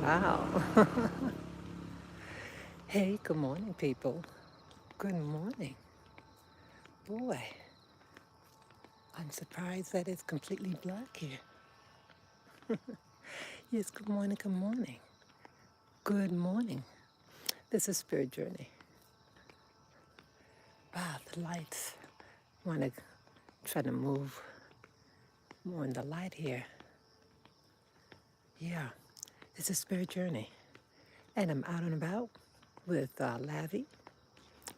Wow. Hey, good morning, people. Good morning. Boy, I'm surprised that it's completely black here. Yes, good morning, good morning. Good morning. This is Spirit Journey. Wow, the lights. Want to try to move more in the light here. Yeah, this is Spirit Journey. And I'm out and about with Lavi.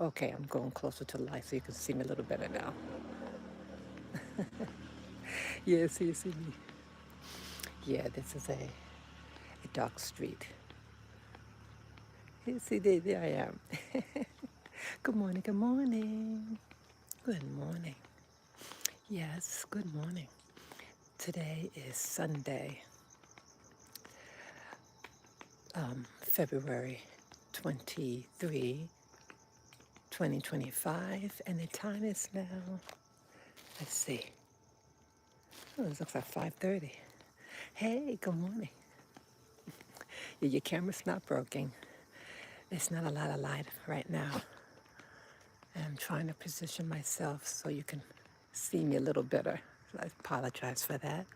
Okay, I'm going closer to the light so you can see me a little better now. Yeah, see, you see me. Yeah, this is a dark street. You see, there I am. Good morning, good morning. Good morning. Yes, good morning. Today is Sunday, February 23, 2025, and the time is now, let's see, oh, it looks like 5:30. Hey, good morning. Yeah, your camera's not broken. There's not a lot of light right now. I'm trying to position myself so you can see me a little better. So I apologize for that.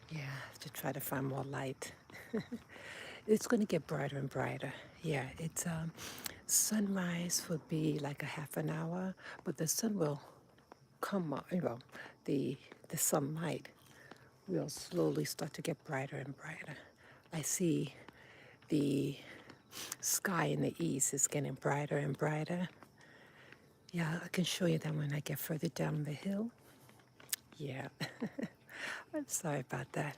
Yeah, to try to find more light. It's going to get brighter and brighter. Yeah, it's sunrise would be like a half an hour, but the sun will come up. The sunlight will slowly start to get brighter and brighter. I see the sky in the east is getting brighter and brighter. Yeah, I can show you that when I get further down the hill. Yeah, I'm sorry about that.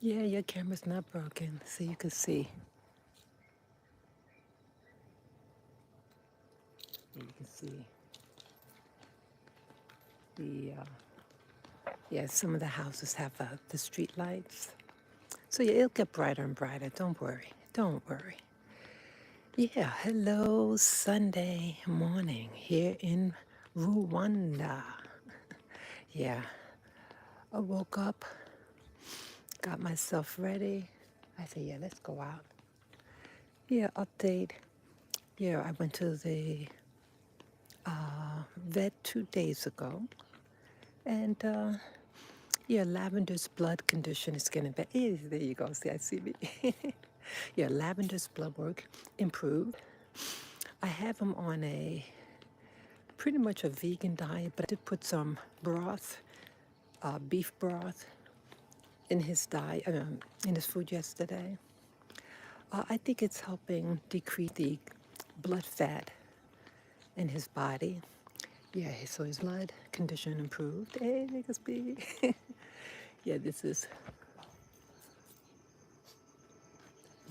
Yeah, your camera's not broken, so you can see. You can see the yeah, some of the houses have the street lights. So yeah, it'll get brighter and brighter. Don't worry. Don't worry. Yeah, hello, Sunday morning here in Rwanda. Yeah, I woke up, got myself ready. I said, yeah, let's go out. Yeah, update. Yeah, I went to the vet 2 days ago. And yeah, Lavender's blood condition is getting better. There you go. See, I see me. Yeah, Lavender's blood work improved. I have him on a pretty much a vegan diet, but I did put some broth, beef broth, in his diet, in his food yesterday. I think it's helping decrease the blood fat in his body. Yeah, so his blood condition improved. Hey, niggas be. Yeah, this is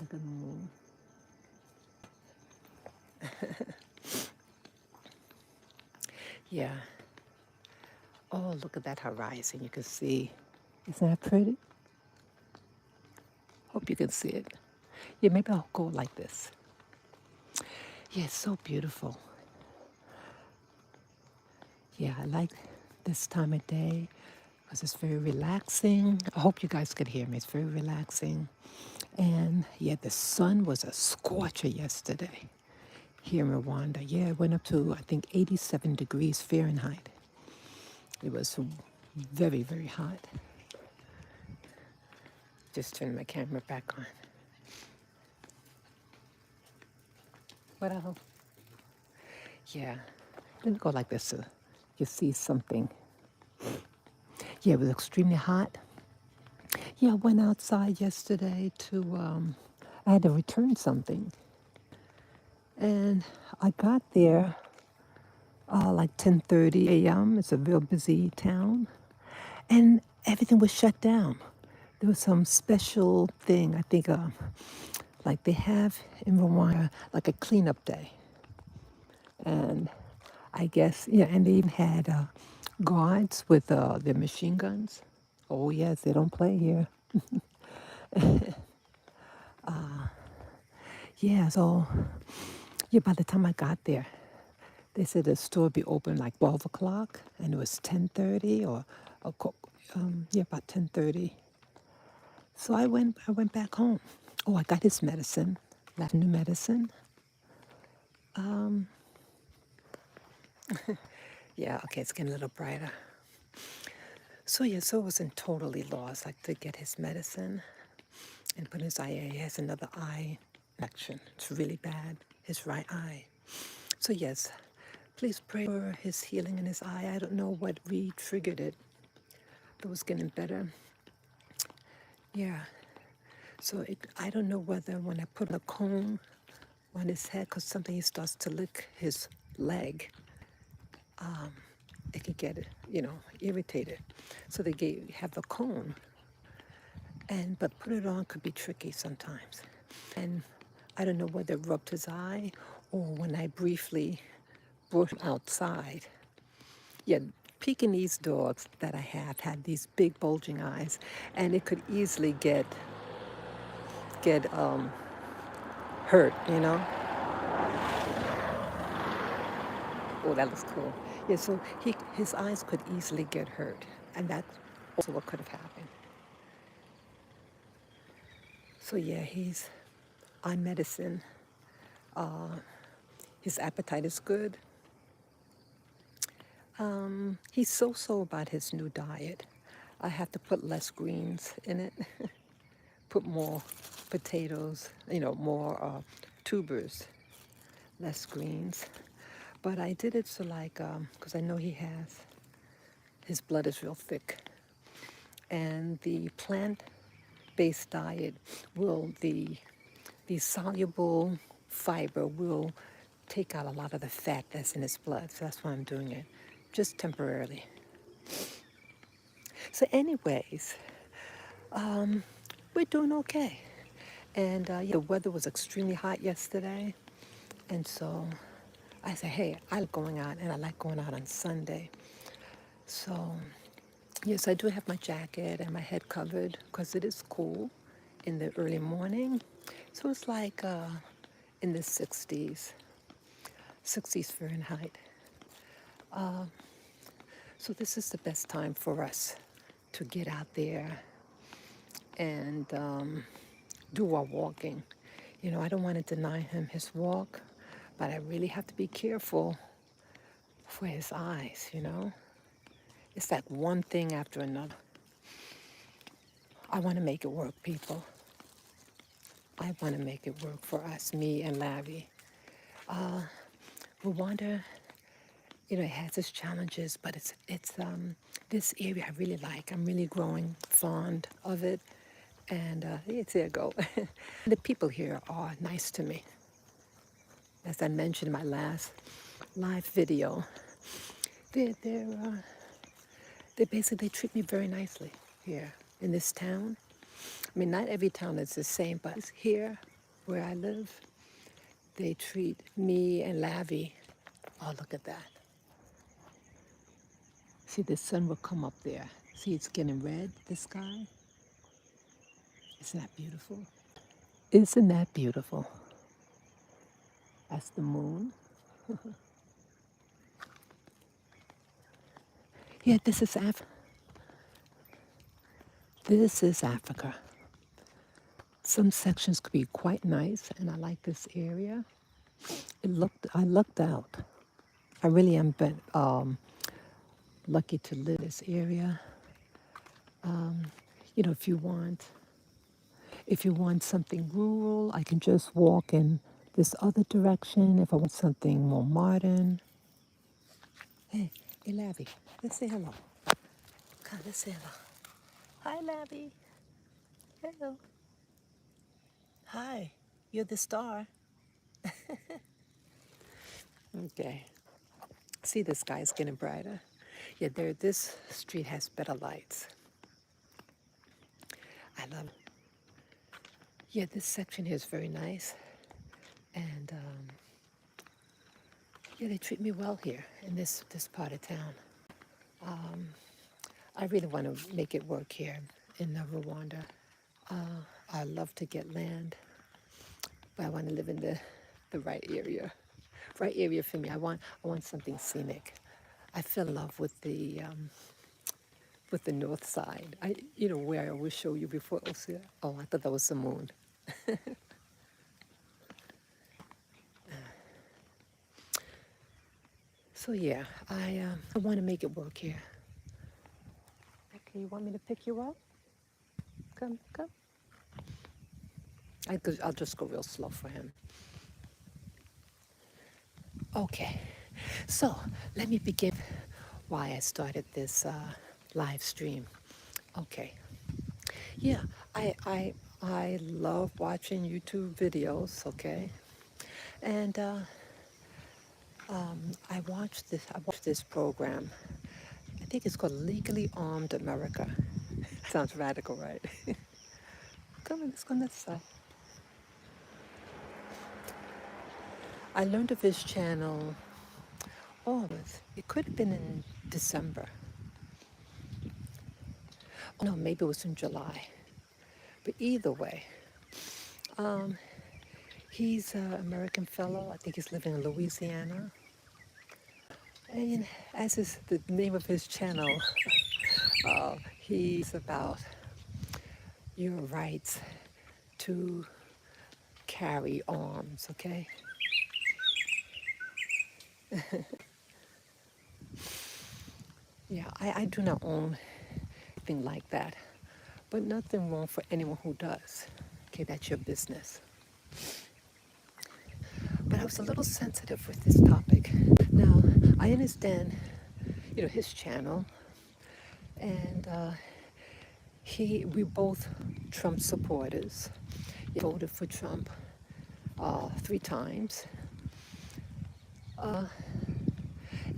like a moon. Yeah. Oh, look at that horizon. You can see. Isn't that pretty? Hope you can see it. Yeah, maybe I'll go like this. Yeah, it's so beautiful. Yeah, I like this time of day because it's very relaxing. I hope you guys could hear me. It's very relaxing. And yeah, the sun was a scorcher yesterday here in Rwanda. Yeah, it went up to, I think, 87 degrees Fahrenheit. It was very, very hot. Just turn my camera back on. What else? Yeah, let me go like this so you see something. Yeah, it was extremely hot. Yeah, I went outside yesterday I had to return something. And I got there like 10:30 a.m. It's a real busy town. And everything was shut down. There was some special thing, I think, like they have in Rwanda, like a cleanup day. And I guess, yeah, and they even had guards with their machine guns. Oh, yes, they don't play here. Yeah, so, yeah, by the time I got there, they said the store would be open like 12 o'clock, and it was 10:30 yeah, about 10:30. So I went back home. Oh, I got his medicine, that new medicine. Yeah, okay, it's getting a little brighter. So yeah, so it wasn't totally lost. I did get his medicine and put in his eye. He has another eye infection. It's really bad, his right eye. So yes, please pray for his healing in his eye. I don't know what re-triggered it. It was getting better. Yeah. So I don't know whether when I put a comb on his head, because something he starts to lick his leg, it could get, irritated. So have a cone, but put it on could be tricky sometimes. And I don't know whether it rubbed his eye or when I briefly brought him outside. Yeah, Pekingese dogs that I have had these big bulging eyes, and it could easily get hurt, Oh, that looks cool. Yeah, so his eyes could easily get hurt, and that's also what could have happened. So yeah, he's on medicine. His appetite is good. He's so about his new diet. I have to put less greens in it, put more potatoes, more tubers, less greens. But I did it so because I know his blood is real thick. And the plant-based diet the soluble fiber will take out a lot of the fat that's in his blood. So that's why I'm doing it, just temporarily. So anyways, we're doing okay. And yeah, the weather was extremely hot yesterday. And so I said, hey, I like going out, and I like going out on Sunday. So yes, I do have my jacket and my head covered because it is cool in the early morning. So it's like in the 60s Fahrenheit. So this is the best time for us to get out there and do our walking. I don't want to deny him his walk, but I really have to be careful for his eyes. It's like one thing after another. I want to make it work, people. I want to make it work for us, me and Larry. Rwanda, it has its challenges, but it's this area I really like. I'm really growing fond of it, and there you go. The people here are nice to me. As I mentioned in my last live video, they're, they're, uh, they basically treat me very nicely here in this town. I mean, not every town is the same, but here where I live, they treat me and Lavi. Oh, look at that. See, the sun will come up there. See, it's getting red, the sky. Isn't that beautiful? Isn't that beautiful? That's the moon. Yeah, This is Africa. Some sections could be quite nice, and I like this area. I lucked out. I really am lucky to live in this area. If you want something rural, I can just walk in this other direction. If I want something more modern, hey, Labby, let's say hello. Come, let's say hello. Hi, Labby. Hello. Hi. You're the star. Okay. See, the sky's getting brighter. Yeah, this street has better lights. I love it. Yeah, this section here is very nice. And yeah, they treat me well here in this part of town. I really want to make it work here in Rwanda. I love to get land, but I want to live in the right area. Right area for me. I want something scenic. I fell in love with the north side. Where I always show you before. Oh, I thought that was the moon. So yeah, I want to make it work here. Okay, you want me to pick you up? Come, come. I'll just go real slow for him. Okay, so let me begin why I started this live stream. Okay, yeah, I love watching YouTube videos. Okay, and I watched this program. I think it's called Legally Armed America. Sounds radical, right? Come on, let's go on this side. I learned of his channel. Oh, it could have been in December. Oh, no, maybe it was in July. But either way, um, he's an American fellow. I think he's living in Louisiana. And as is the name of his channel, he's about your rights to carry arms, okay? Yeah, I do not own anything like that, but nothing wrong for anyone who does. Okay, that's your business. But I was a little sensitive with this topic. Now, I understand, his channel, and we both Trump supporters. He voted for Trump 3 times.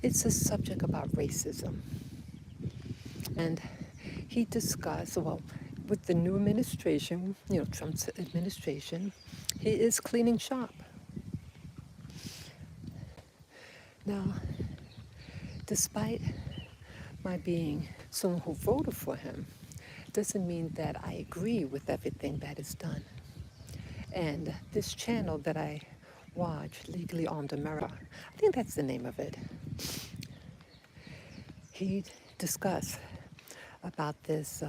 It's a subject about racism. And he discussed, well, with the new administration, Trump's administration, he is cleaning shop. Now, despite my being someone who voted for him, doesn't mean that I agree with everything that is done. And this channel that I watch, Legally Armed America, I think that's the name of it, he discussed about this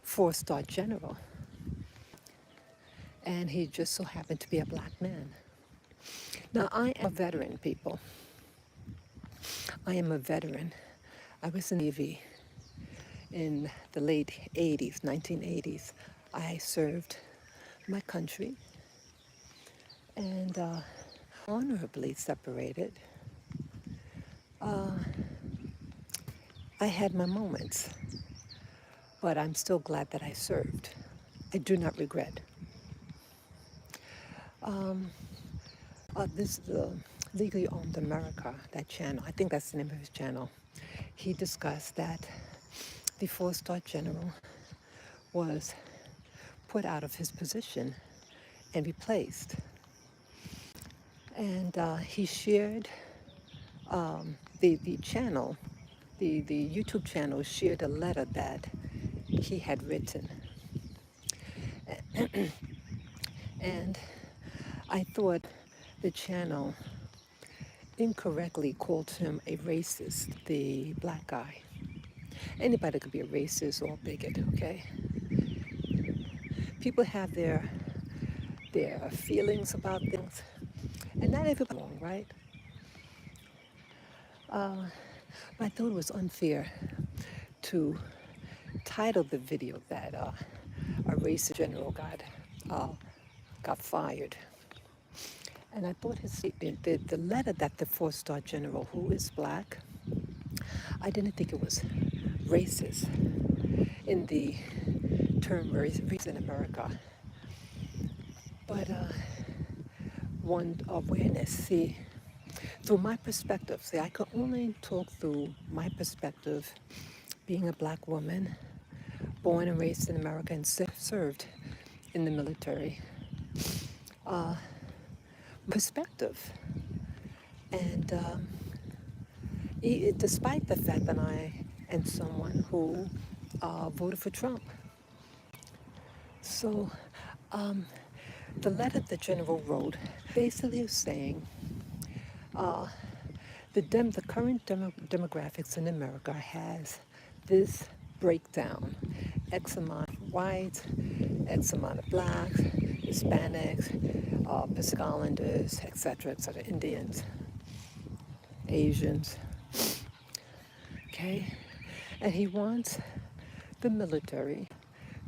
4-star general. And he just so happened to be a black man. Now, I am a veteran, people. I am a veteran. I was in the Navy in the late 80s, 1980s. I served my country and honorably separated. I had my moments, but I'm still glad that I served. I do not regret. This Legally Armed America, that channel, I think that's the name of his channel. He discussed that the 4-star general was put out of his position and replaced. And he shared the channel, the YouTube channel shared a letter that he had written. And I thought the channel incorrectly called him a racist, the black guy. Anybody could be a racist or a bigot, okay? People have their feelings about things, and not everybody wrong, right? But I thought it was unfair to title the video that a racist general got fired. And I thought his statement, the letter that the 4-star general, who is black, I didn't think it was racist in the term race in America. But one awareness, see, through my perspective, see, I could only talk through my perspective, being a black woman, born and raised in America and served in the military. Perspective. And despite the fact that I am someone who voted for Trump. So the letter the general wrote basically is saying the current demographics in America has this breakdown: X amount of whites, X amount of blacks, Hispanics, Pacific Islanders, etc., Indians, Asians, okay? And he wants the military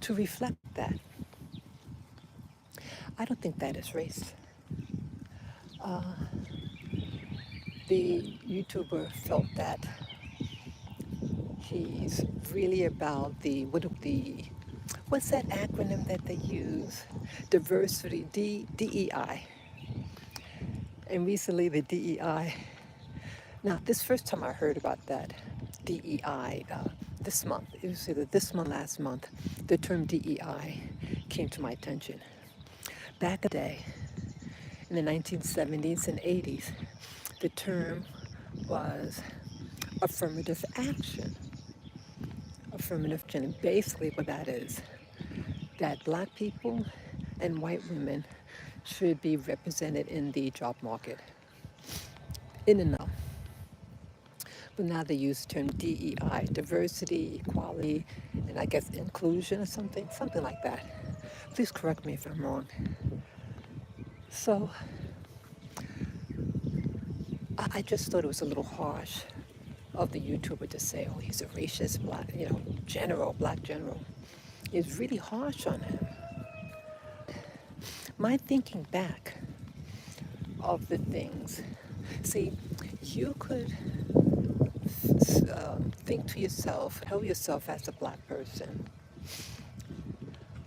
to reflect that. I don't think that is race. The YouTuber felt that he's really about what's that acronym that they use? Diversity, DEI. And recently the DEI, now this first time I heard about that DEI this month, it was either this month, last month, the term DEI came to my attention. Back in the day, in the 1970s and 80s, the term was affirmative action. Affirmative action, and basically what that is, that black people and white women should be represented in the job market, in and out. But now they use the term DEI, diversity, equality, and I guess inclusion or something like that. Please correct me if I'm wrong. So I just thought it was a little harsh of the YouTuber to say, oh, he's a racist black, black general. It's really harsh on him. My thinking back of the things, see, you could think to yourself, tell yourself as a black person,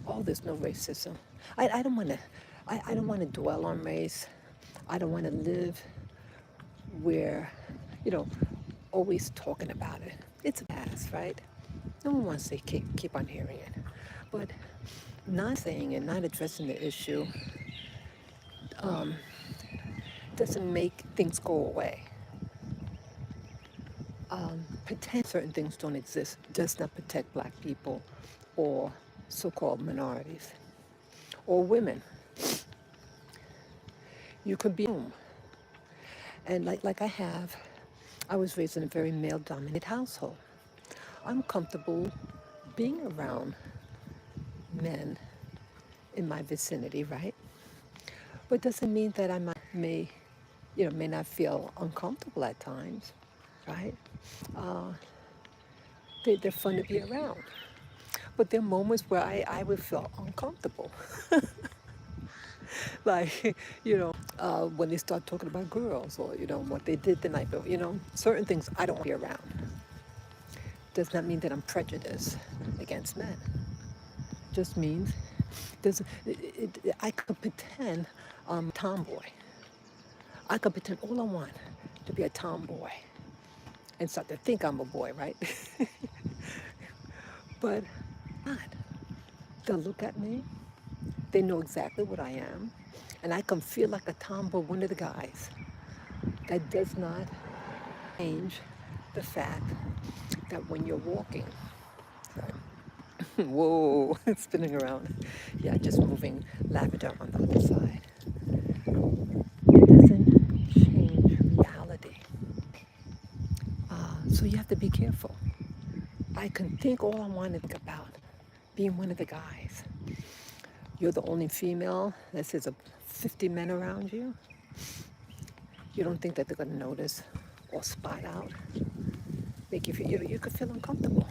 oh, there's no racism. I don't want to. I don't want to dwell on race. I don't want to live where, always talking about it. It's a past, right? No one wants to keep on hearing it. But not saying it, not addressing the issue, doesn't make things go away. Pretend certain things don't exist does not protect black people or so-called minorities or women. You could be home. And like I was raised in a very male-dominated household. I'm comfortable being around men in my vicinity, right? But doesn't mean that I may not feel uncomfortable at times, right? They're fun to be around. But there are moments where I would feel uncomfortable. Like, when they start talking about girls or, what they did the night before, certain things I don't want to be around. Does not mean that I'm prejudiced against men. Just means I could pretend I'm a tomboy. I could pretend all I want to be a tomboy and start to think I'm a boy, right? But not. They'll look at me. They know exactly what I am. And I can feel like a tomboy, one of the guys. That does not change the fact that when you're walking, sorry, whoa, it's spinning around. Yeah, just moving lavender on the other side. It doesn't change reality. So you have to be careful. I can think all I want to think about being one of the guys. You're the only female. This is 50 men around you. You don't think that they're going to notice or spot out. Make you feel, you could feel uncomfortable.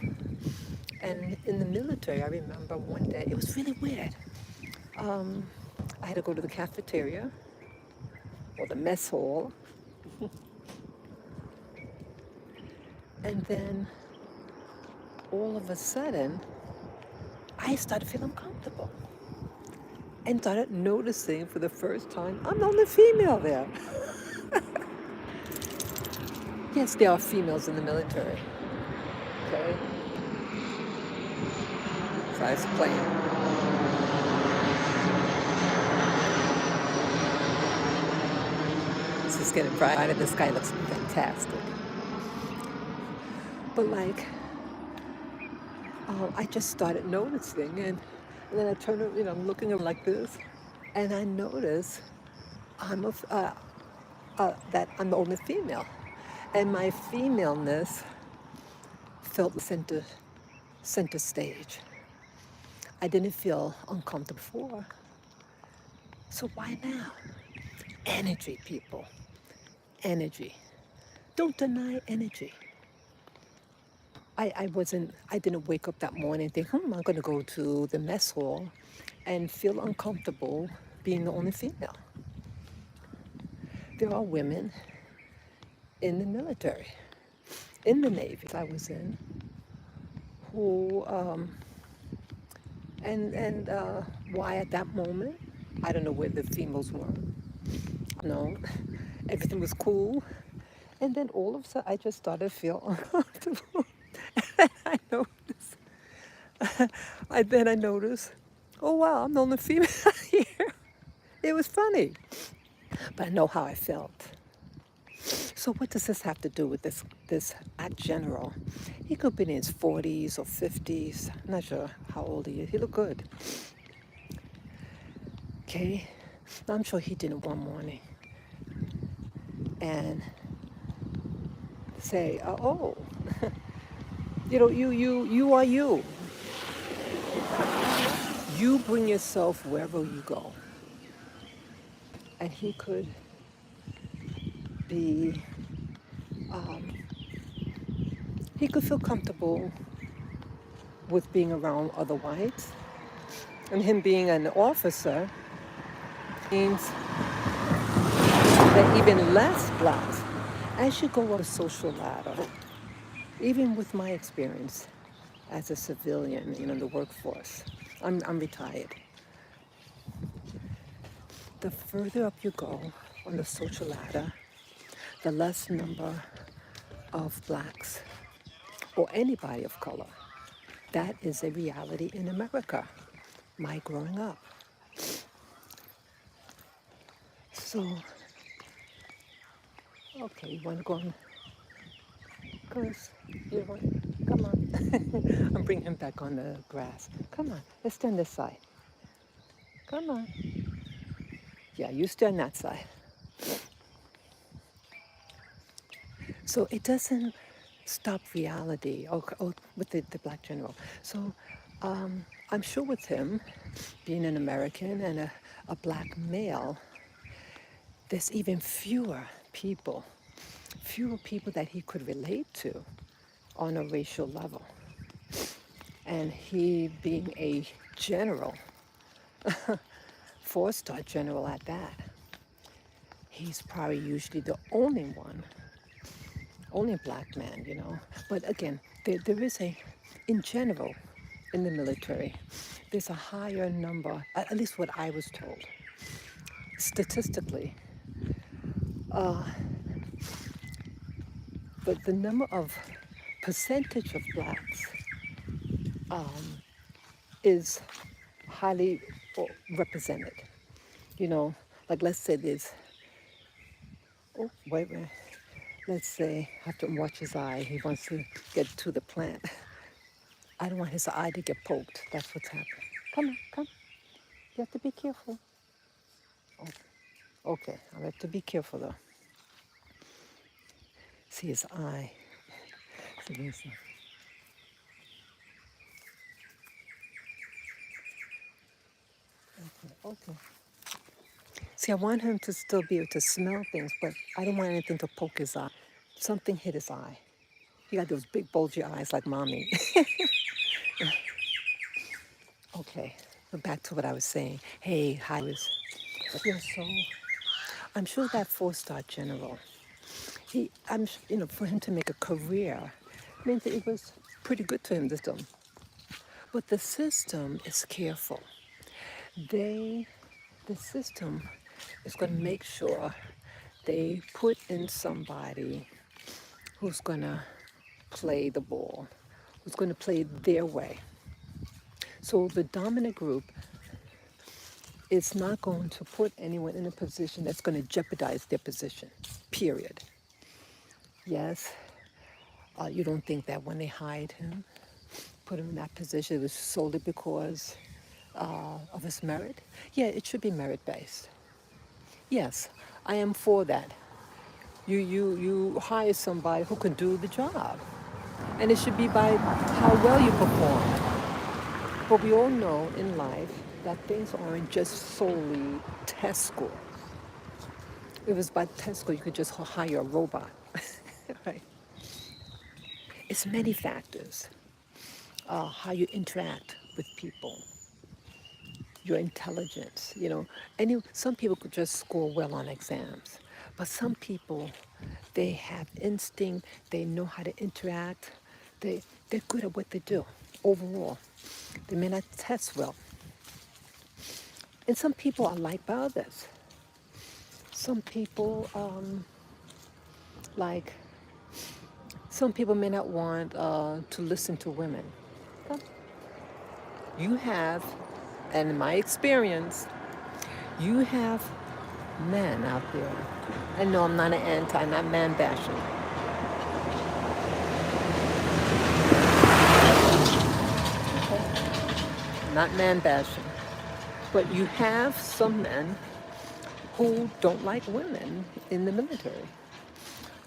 And in the military, I remember one day, it was really weird. I had to go to the cafeteria or the mess hall. And then all of a sudden, I started feeling uncomfortable. And started noticing for the first time, I'm the only female there. Yes, there are females in the military. Okay? So I was playing. This is getting brighter. This guy looks fantastic. But I just started noticing, and then I turned, I'm looking around like this, and I notice that I'm the only female, and my femaleness felt center stage. I didn't feel uncomfortable before. So why now? Energy, people. Energy. Don't deny energy. I didn't wake up that morning and think, I'm going to go to the mess hall and feel uncomfortable being the only female. There are women in the military, in the Navy I was in, who, and why at that moment, I don't know where the females were. No, everything was cool. And then all of a sudden, I just started to feel uncomfortable. I noticed. I noticed, oh wow, I'm the only female here. It was funny, but I know how I felt. So what does this have to do with this act general? He could be in his 40s or 50s. I'm not sure how old he is. He looked good. Okay, I'm sure he did it one morning and say, oh, you are you. You bring yourself wherever you go. And he could be, he could feel comfortable with being around other whites. And him being an officer means that even less blacks, as you go up the social ladder, even with my experience as a civilian, in the workforce, I'm retired. The further up you go on the social ladder, the less number of blacks or anybody of color. That is a reality in America, my growing up. So, okay, you want to go on? Cause you want? Come on. I'm bringing him back on the grass. Come on, let's stand this side. Come on. Yeah, you stand that side. So it doesn't stop reality with the black general. So I'm sure with him being an American and a black male, there's even fewer people that he could relate to on a racial level. And he being a general, 4-star general at that, he's probably usually the only black man. But again, there is in general, in the military, there's a higher number, at least what I was told, statistically, but the number of percentage of blacks is highly represented. Like let's say there's, oh, wait. Let's say, I have to watch his eye. He wants to get to the plant. I don't want his eye to get poked. That's what's happening. Come. You have to be careful. Okay, I have to be careful though. See his eye. Okay. See, I want him to still be able to smell things, but I don't want anything to poke his eye. Something hit his eye. He got those big bulgy eyes like mommy. Okay, but back to what I was saying. Hey, I'm sure that 4-star general, for him to make a career, means that it was pretty good to him, the system. But the system is careful. The system is going to make sure they put in somebody who's going to play the ball, who's going to play their way. So the dominant group is not going to put anyone in a position that's going to jeopardize their position, period. Yes, you don't think that when they hired him, put him in that position, it was solely because of his merit? Yeah, it should be merit-based. Yes, I am for that. You hire somebody who can do the job. And it should be by how well you perform. But we all know in life that things aren't just solely test scores. If it was by test score, you could just hire a robot, right? It's many factors. How you interact with people, your intelligence, some people could just score well on exams, but some people, they have instinct, they know how to interact, they're good at what they do overall. They may not test well. And some people are liked by others. Some people, like, some people may not want to listen to women. You have, and in my experience, you have men out there. I know I'm not an anti, not man bashing. Not man bashing. But you have some men who don't like women in the military.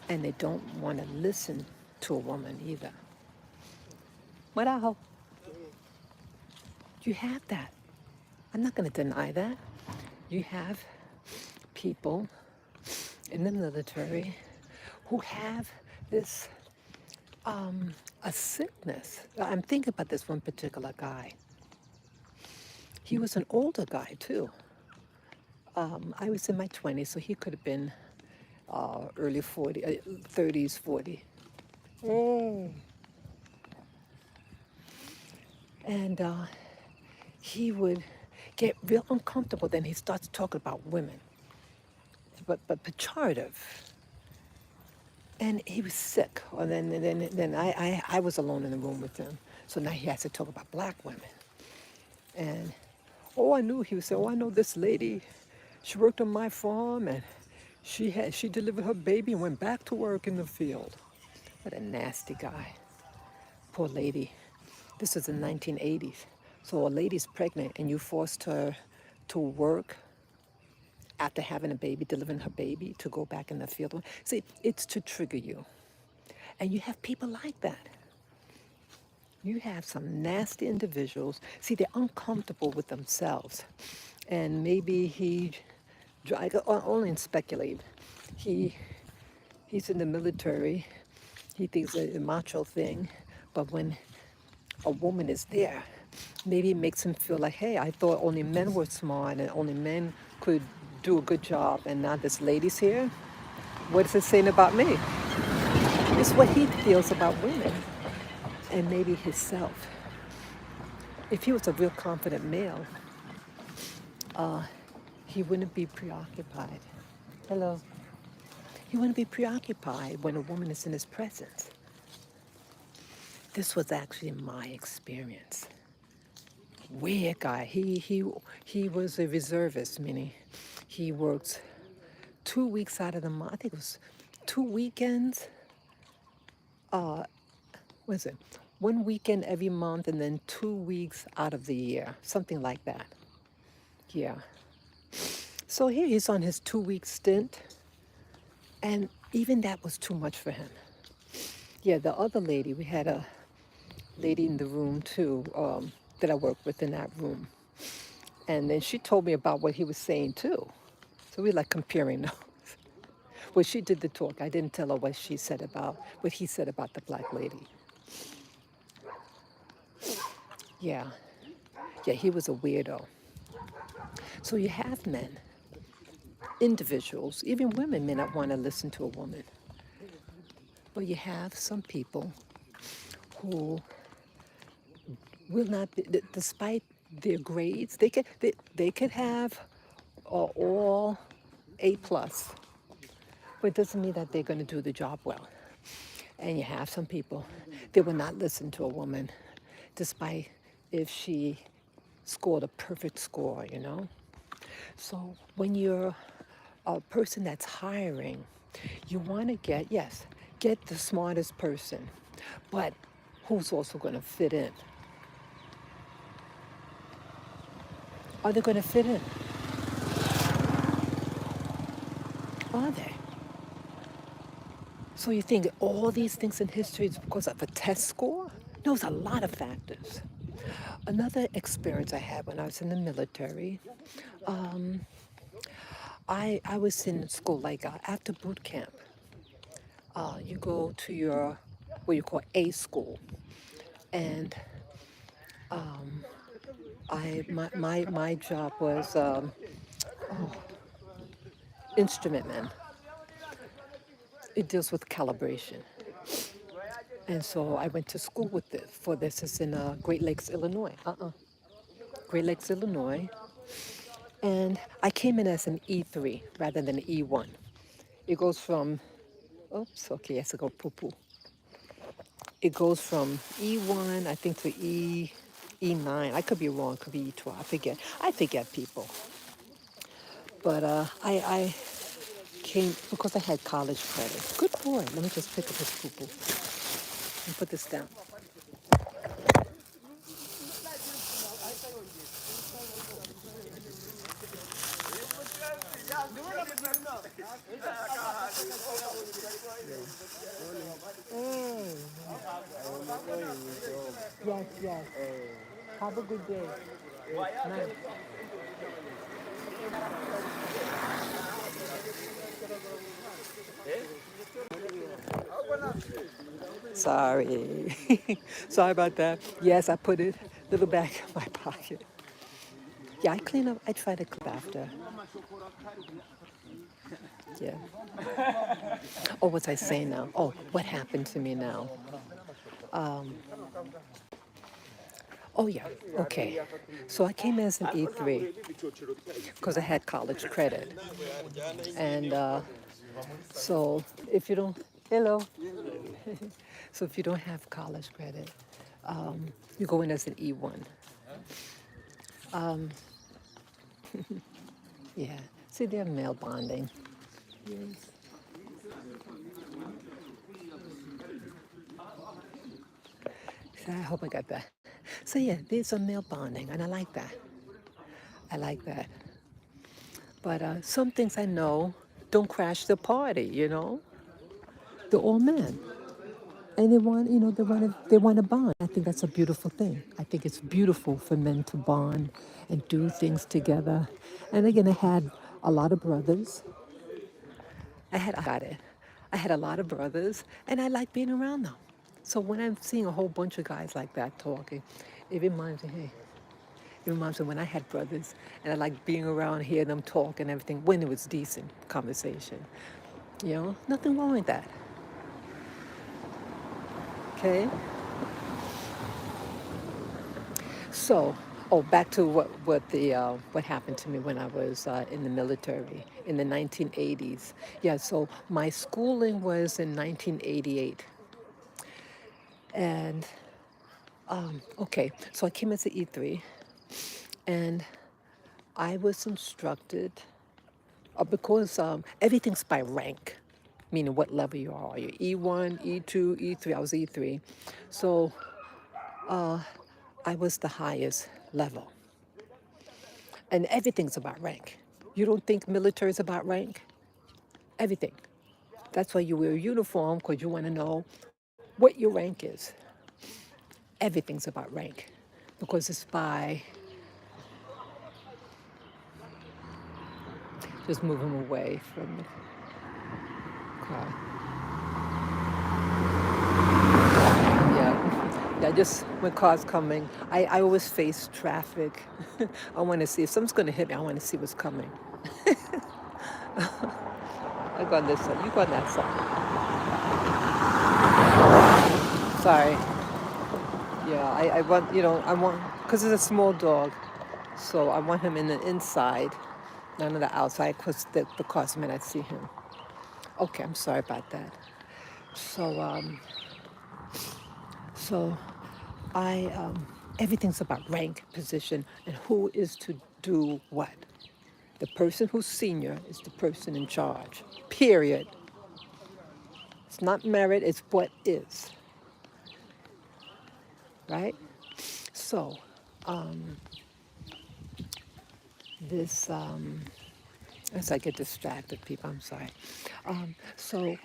And they don't want to listen to a woman either. What I hope. You have that. I'm not going to deny that. You have people in the military who have this a sickness. I'm thinking about this one particular guy. He was an older guy too. I was in my 20s, so he could have been early 40, 30s, 40. Mm. And he would get real uncomfortable. Then he starts talking about women, but pejorative. And he was sick. Or then I was alone in the room with him. So now he has to talk about black women. And he would say, I know this lady. She worked on my farm and she delivered her baby and went back to work in the field. What a nasty guy. Poor lady. This is the 1980s. So a lady's pregnant and you forced her to work after having a baby, delivering her baby, to go back in the field. See, it's to trigger you. And you have people like that. You have some nasty individuals. See, they're uncomfortable with themselves. And maybe I can only speculate. He's in the military. He thinks it's a macho thing. But when a woman is there, maybe it makes him feel like, hey, I thought only men were smart and only men could do a good job. And now this lady's here. What is it saying about me? It's what he feels about women and maybe himself. If he was a real confident male, he wouldn't be preoccupied. Hello. He wouldn't be preoccupied when a woman is in his presence. This was actually my experience. Weird guy. He was a reservist, meaning he worked 2 weeks out of the month. I think it was 2 weekends. What is it? 1 weekend every month and then 2 weeks out of the year. Something like that. Yeah. So here he's on his 2-week stint. And even that was too much for him. Yeah, the other lady, we had a lady in the room too, that I worked with in that room. And then she told me about what he was saying too. So we like comparing notes. Well, she did the talk. I didn't tell her what he said about the black lady. Yeah. Yeah, he was a weirdo. So you have men, individuals, even women may not want to listen to a woman. But you have some people who will not, despite their grades, they could have all A+, but it doesn't mean that they're going to do the job well. And you have some people, they will not listen to a woman, despite if she scored a perfect score, So when you're a person that's hiring, you want to get the smartest person, but who's also going to fit in? Are they going to fit in? Are they? So you think all these things in history is because of a test score? No, it's a lot of factors. Another experience I had when I was in the military, I was in school, like after boot camp, you go to your, what you call A school. And my job was instrument man. It deals with calibration. And so I went to school with this, for this. It's in Great Lakes, Illinois. Great Lakes, Illinois. And I came in as an E3 rather than an E1. It goes from, oops, okay, yes, I go poo poo. It goes from E1, I think, to E9. I could be wrong, could be E12. I forget people. But I came because I had college credit. Good boy. Let me just pick up his poo poo and put this down. Hey. Yes, yes. Have a good day. Nice. Sorry. Sorry about that. Yes, I put it a little back in my pocket. Yeah, I clean up. I try to clean up after. Yeah. Oh, what's I saying now? Oh, what happened to me now? Oh, yeah. Okay. So I came as an E3 because I had college credit. And so if you don't, hello. So if you don't have college credit, you go in as an E1. Yeah. See, they're male bonding. Yes. So I hope I got that. So yeah, there's some male bonding, and I like that. I like that. But some things I know don't crash the party. They're all men, and they want, they want to bond. I think that's a beautiful thing. I think it's beautiful for men to bond and do things together. And again, I had a lot of brothers. I had a lot of brothers, and I like being around them. So when I'm seeing a whole bunch of guys like that talking, it reminds me, hey, it reminds me when I had brothers, and I like being around, hearing them talk and everything when it was decent conversation. Nothing wrong with that. Okay. So, back to what happened to me when I was in the military in the 1980s. Yeah. So my schooling was in 1988, and okay. So I came as an E3, and I was instructed because everything's by rank, meaning what level you are. You're E1, E2, E3. I was E3. So I was the highest level. And everything's about rank. You don't think military is about rank? Everything. That's why you wear a uniform, because you want to know what your rank is. Everything's about rank because it's by, just move him away from the car. Yeah. Yeah, just when cars coming, I always face traffic. I want to see if something's going to hit me. I want to see what's coming. I go on this side. You go on that side. Sorry. Yeah, I want, because it's a small dog, so I want him in the inside, none of the outside, because the cars may not see him. Okay, I'm sorry about that. So, so everything's about rank, position, and who is to do what. The person who's senior is the person in charge. Period. It's not merit, it's what is. Right? So, this, as I get distracted, people, I'm sorry. So,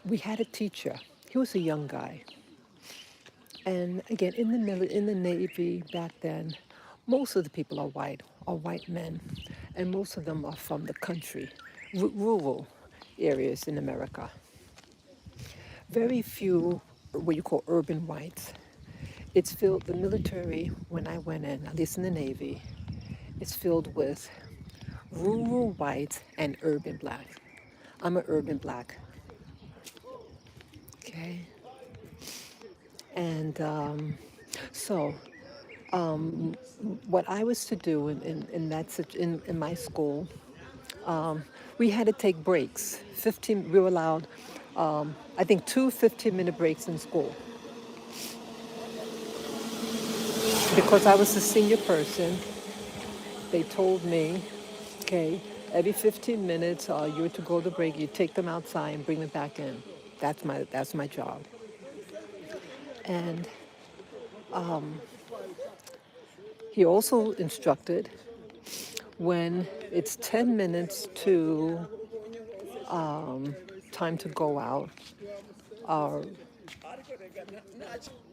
we had a teacher. He was a young guy. And again, in the Navy back then, most of the people are white men, and most of them are from the country, rural areas in America. Very few what you call urban whites. It's filled, the military, when I went in, at least in the Navy, it's filled with rural whites and urban blacks. I'm an urban black, okay? And so what I was to do in my school, we had to take breaks. 15, we were allowed, I think, two 15-minute breaks in school. Because I was a senior person, they told me, okay, every 15 minutes, you're to go to break, you take them outside and bring them back in. That's my job. And he also instructed when it's 10 minutes to time to go out, uh,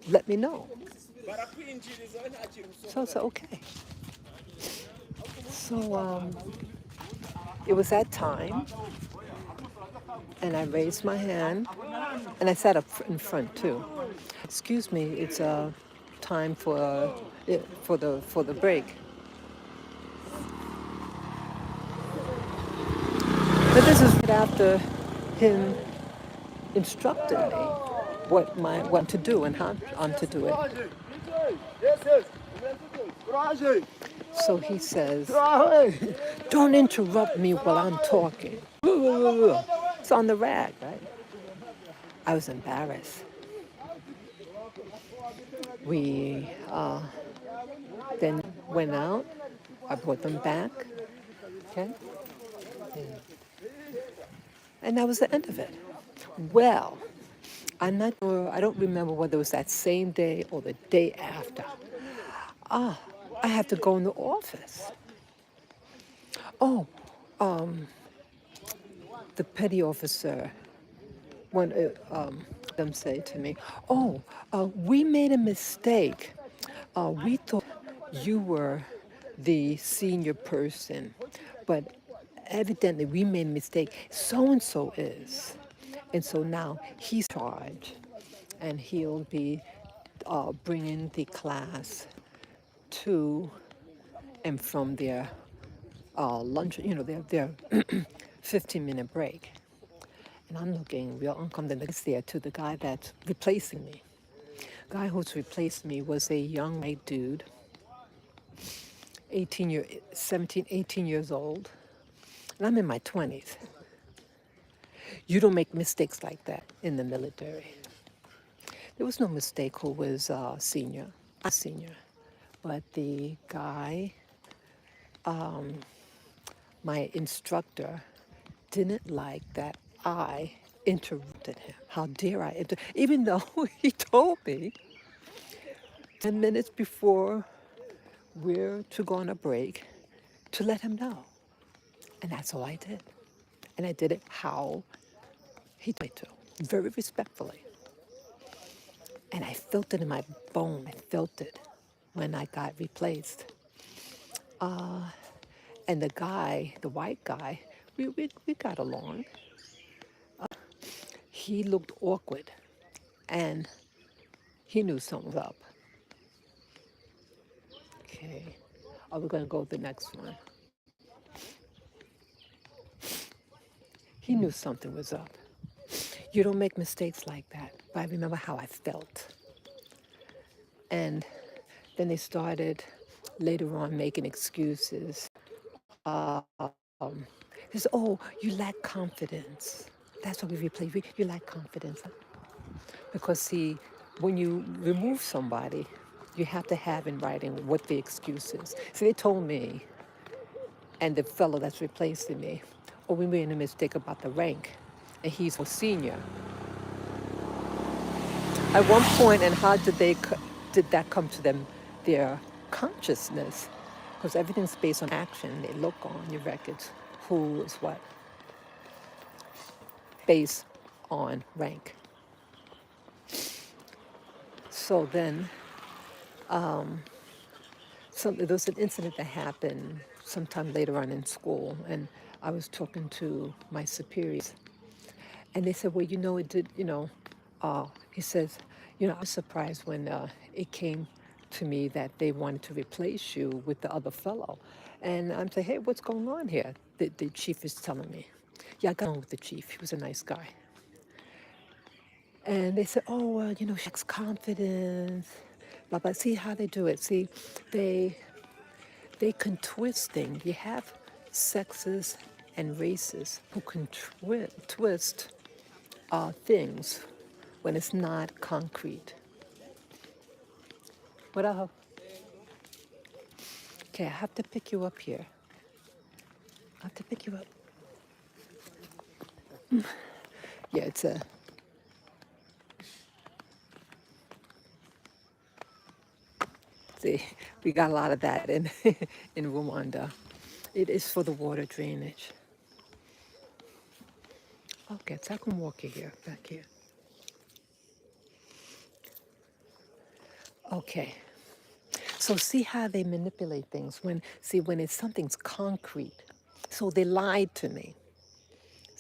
let me know. So I said, okay. So it was that time, and I raised my hand, and I sat up in front too. Excuse me, it's time for the break. But this is right after him instructed me what to do and how I'm to do it. So he says, "Don't interrupt me while I'm talking." It's on the rag, right? I was embarrassed. We then went out. I brought them back. Okay, and that was the end of it. Well, I'm not sure. I don't remember whether it was that same day or the day after. I had to go in the office. Oh, the petty officer, one them say to me, "Oh, we made a mistake. We thought you were the senior person, but evidently we made a mistake. So and so is, and so now he's charged, and he'll be bringing the class to and from their lunch, their 15-minute break." And I'm looking real uncomfortable next there to the guy that's replacing me. The guy who's replaced me was a young white dude, 17, 18 years old. And I'm in my 20s. You don't make mistakes like that in the military. There was no mistake who was senior. I'm senior. But the guy, my instructor, didn't like that I interrupted him. How dare I? Even though he told me 10 minutes before we're to go on a break to let him know. And that's all I did. And I did it how he told me to, very respectfully. And I felt it in my bone. I felt it when I got replaced. And the guy, the white guy, we got along. He looked awkward, and he knew something was up. Okay, are we going to go to the next one? He knew something was up. You don't make mistakes like that. But I remember how I felt. And then they started later on making excuses. They said, "Oh, you lack confidence." That's what we replay. You lack confidence. Because, see, when you remove somebody, you have to have in writing what the excuse is. See, they told me, and the fellow that's replacing me, "Oh, we made a mistake about the rank, and he's a senior." At one point, and how did that come to them, their consciousness? Because everything's based on action. They look on your records, who is what, based on rank. So then there was an incident that happened sometime later on in school, and I was talking to my superiors, and they said, well, it did, he says, I was surprised when it came to me that they wanted to replace you with the other fellow. And I'm saying, hey, what's going on here? The chief is telling me. Yeah, I got on with the chief. He was a nice guy. And they said, oh, well, she lacks confidence, blah, blah. See how they do it. See, they they can twist things. You have sexes and races who can twist things when it's not concrete. What else? Okay, I have to pick you up here. I have to pick you up. Yeah, it's a. See, we got a lot of that in in Rwanda. It is for the water drainage. Okay, so I can walk you here, back here. Okay. So see how they manipulate things when it's something's concrete. So they lied to me.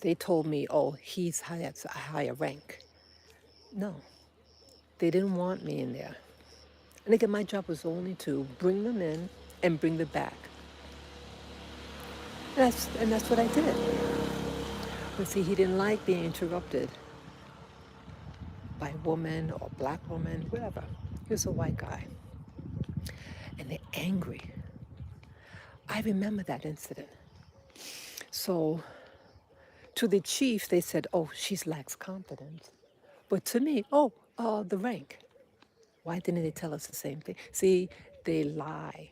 They told me, oh, he's high, a higher rank. No, they didn't want me in there. And again, my job was only to bring them in and bring them back. And that's what I did. But see, he didn't like being interrupted by a woman or a black woman, whatever. He was a white guy. And they're angry. I remember that incident. So to the chief, they said, oh, she lacks confidence. But to me, oh, the rank. Why didn't they tell us the same thing? See, they lie.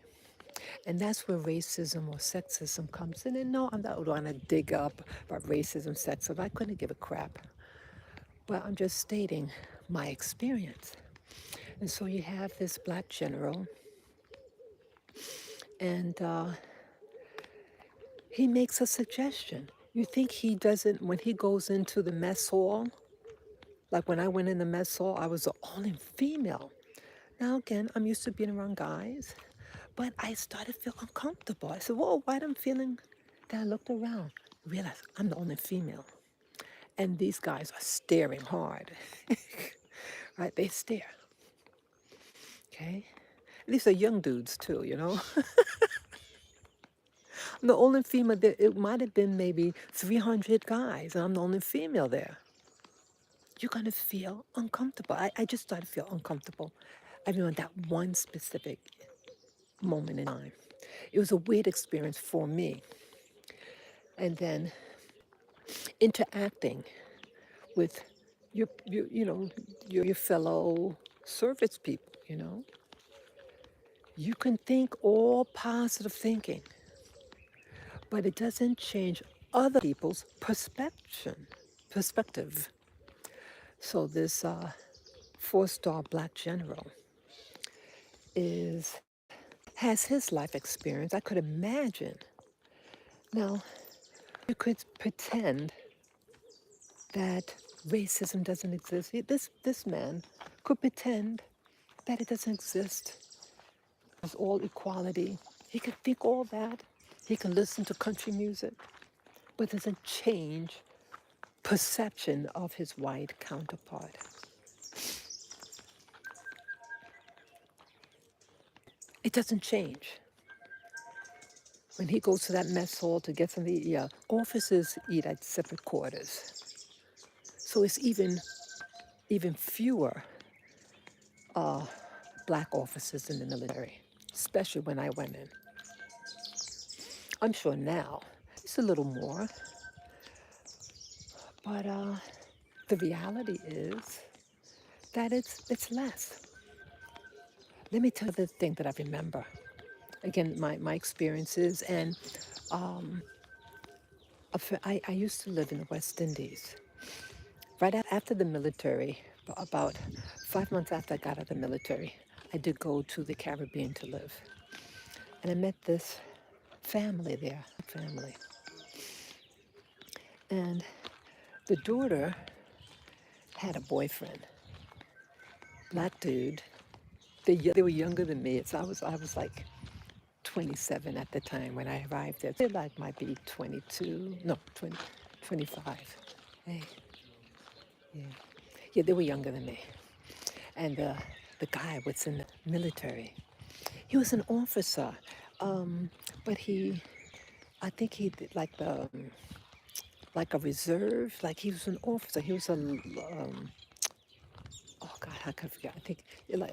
And that's where racism or sexism comes in. And no, I'm not going to dig up about racism, sexism. I couldn't give a crap. But I'm just stating my experience. And so you have this black general, and he makes a suggestion. You think he doesn't, when he goes into the mess hall, like when I went in the mess hall, I was the only female. Now, again, I'm used to being around guys, but I started to feel uncomfortable. I said, whoa, why am I feeling? Then I looked around, realized I'm the only female. And these guys are staring hard. Right? They stare. Okay? These are young dudes, too, I'm the only female there. It might have been maybe 300 guys, and I'm the only female there. You're going to feel uncomfortable. I just started to feel uncomfortable. I remember that one specific moment in time. It was a weird experience for me. And then interacting with your fellow service people. You can think all positive thinking, but it doesn't change other people's perspective. So this four-star black general is has his life experience. I could imagine. Now, you could pretend that racism doesn't exist. This man could pretend that it doesn't exist. There's all equality. He could think all that. He can listen to country music, but doesn't change perception of his white counterpart. It doesn't change. When he goes to that mess hall to get something to eat, officers eat at separate quarters. So it's even fewer black officers in the military, especially when I went in. I'm sure now it's a little more, but the reality is that it's less. Let me tell you the thing that I remember. Again, my experiences, and I used to live in the West Indies. Right after the military, about 5 months after I got out of the military, I did go to the Caribbean to live. And I met this family there, And the daughter had a boyfriend. black dude. They were younger than me. I was like 27 at the time when I arrived there. They like might be 22, no, 20, 25. Hey, yeah, yeah, they were younger than me. And the guy was in the military. He was an officer, um, but I think he did like a reserve. Like he was an officer. He was oh God, how could I forget? I think like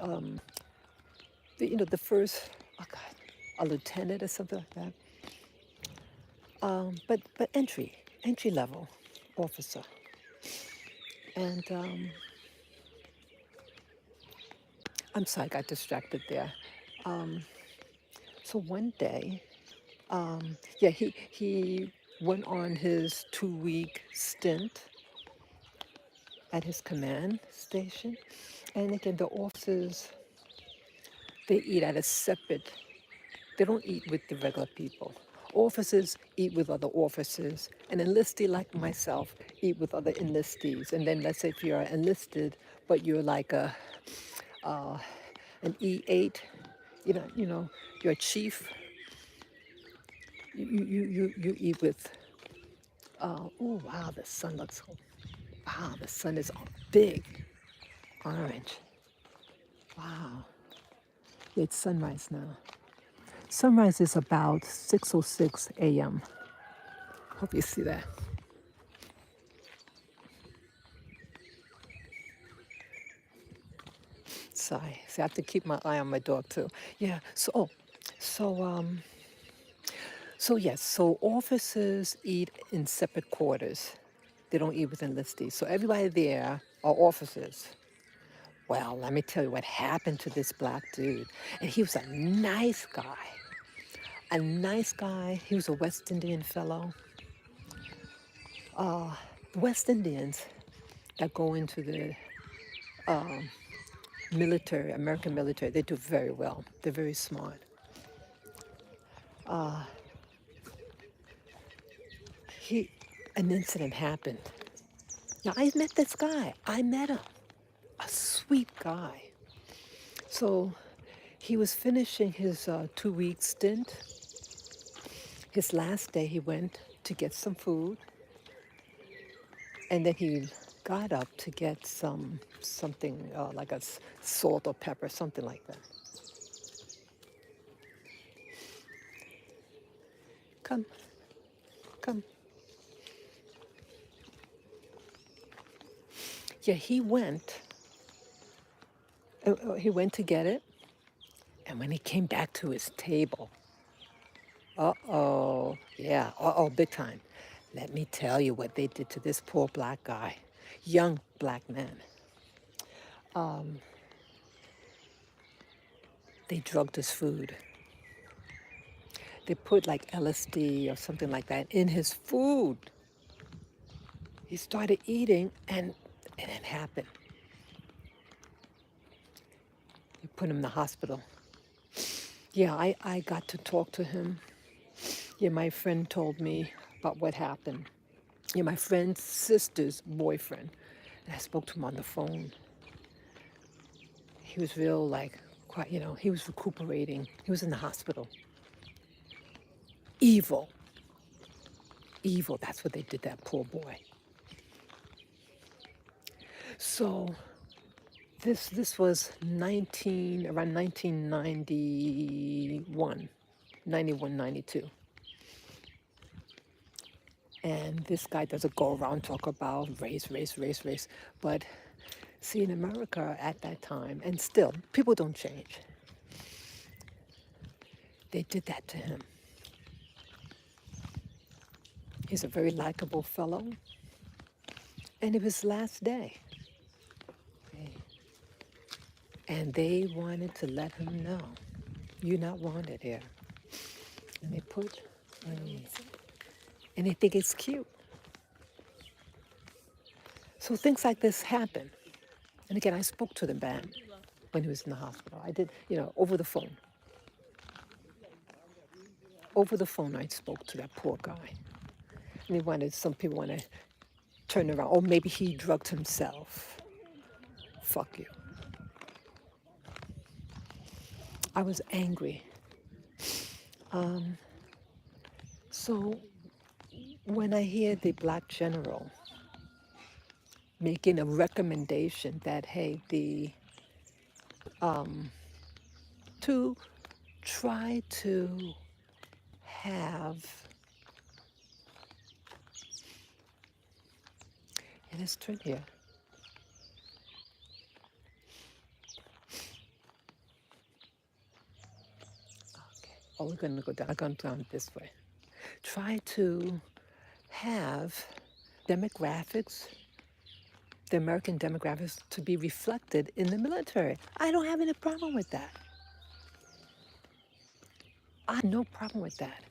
the first, oh God, a lieutenant or something like that. But entry level officer. And I'm sorry, I got distracted there. Um, so one day, yeah, he went on his 2 week stint at his command station. And again, the officers, they eat at a separate, they don't eat with the regular people. Officers eat with other officers, and enlistee like myself eat with other enlistees. And then let's say if you're enlisted, but you're like uh, an E8, you're a chief, you eat with, oh wow, the sun looks, wow, the sun is big, orange. Wow, it's sunrise now. Sunrise is about 6:06 a.m. Hope you see that. Sorry, see, I have to keep my eye on my dog too. Yeah. So yes. So officers eat in separate quarters. They don't eat with enlistees. So everybody there are officers. Well, let me tell you what happened to this black dude. And he was a nice guy. A nice guy. He was a West Indian fellow. The West Indians that go into the military, American military, they do very well. They're very smart. He, an incident happened. Now I met this guy. I met him. A sweet guy. So he was finishing his 2 week stint. His last day, he went to get some food, and then he got up to get something like salt or pepper, something like that. Come, come. Yeah, he went to get it, and when he came back to his table, uh-oh, yeah, uh-oh, big time. Let me tell you what they did to this poor black guy, young black man. They drugged his food. They put like LSD or something like that in his food. He started eating, and it happened. They put him in the hospital. Yeah, I got to talk to him. Yeah, my friend told me about what happened. Yeah, my friend's sister's boyfriend. And I spoke to him on the phone. He was real, like, quite, he was recuperating. He was in the hospital. Evil. Evil. That's what they did, that poor boy. So this was around 1991, 91, 92. And this guy doesn't go around talk about race, race, race, race. But see, in America at that time, and still, people don't change. They did that to him. He's a very likable fellow. And it was his last day. And they wanted to let him know, you're not wanted here. And they put, and they think it's cute. So things like this happen. And again, I spoke to the man when he was in the hospital. I did, over the phone. Over the phone, I spoke to that poor guy. And some people want to turn around. Or maybe he drugged himself. Fuck you. I was angry. So when I hear the black general making a recommendation that, hey, to try to have, and let's turn here. Okay. Oh, we're going to go down. I'm going down this way. Try to have demographics, the American demographics, to be reflected in the military. I don't have any problem with that. I have no problem with that.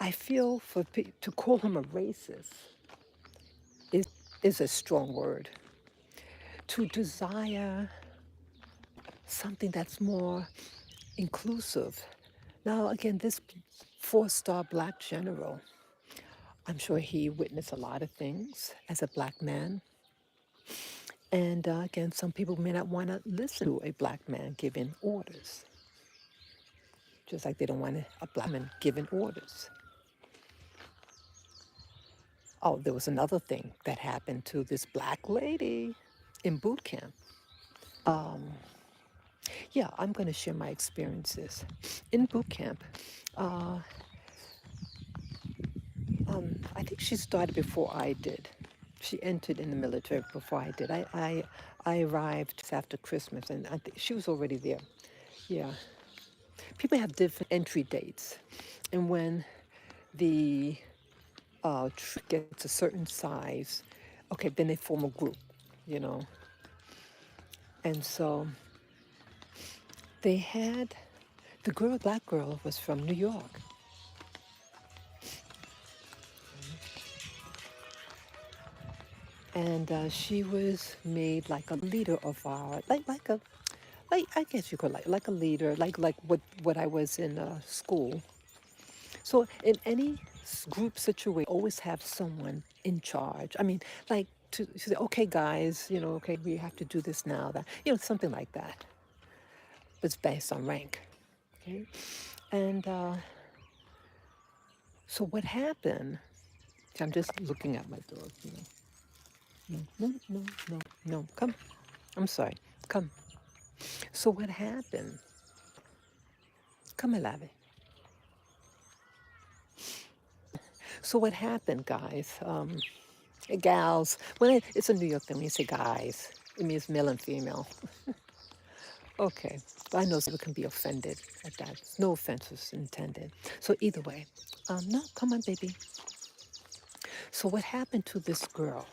I feel to call him a racist is, is a strong word. To desire something that's more inclusive. Now, again, this four-star black general, I'm sure he witnessed a lot of things as a black man. And again, some people may not want to listen to a black man giving orders, just like they don't want a black man giving orders. Oh, there was another thing that happened to this black lady in boot camp. Yeah, I'm going to share my experiences. In boot camp, I think she started before I did. She entered in the military before I did. I arrived after Christmas, and I think she was already there. Yeah. People have different entry dates. And when the troop gets a certain size, okay, then they form a group, you know. And so they had, the girl, black girl, was from New York. And she was made like a leader of our, like I guess you could like a leader, like what I was in school. So in any group situation, always have someone in charge. I mean, like to say, okay, guys, okay, we have to do this now, that, something like that. It's based on rank. Okay, and so what happened? I'm just looking at my dog. No, no, no, no, no. Come. I'm sorry. Come. So what happened? Come, Elave. So what happened, guys? Gals. It's a New York thing when you say guys, it means male and female. Okay, but I know people can be offended at that. No offense was intended. So either way, no, come on, baby. So what happened to this girl?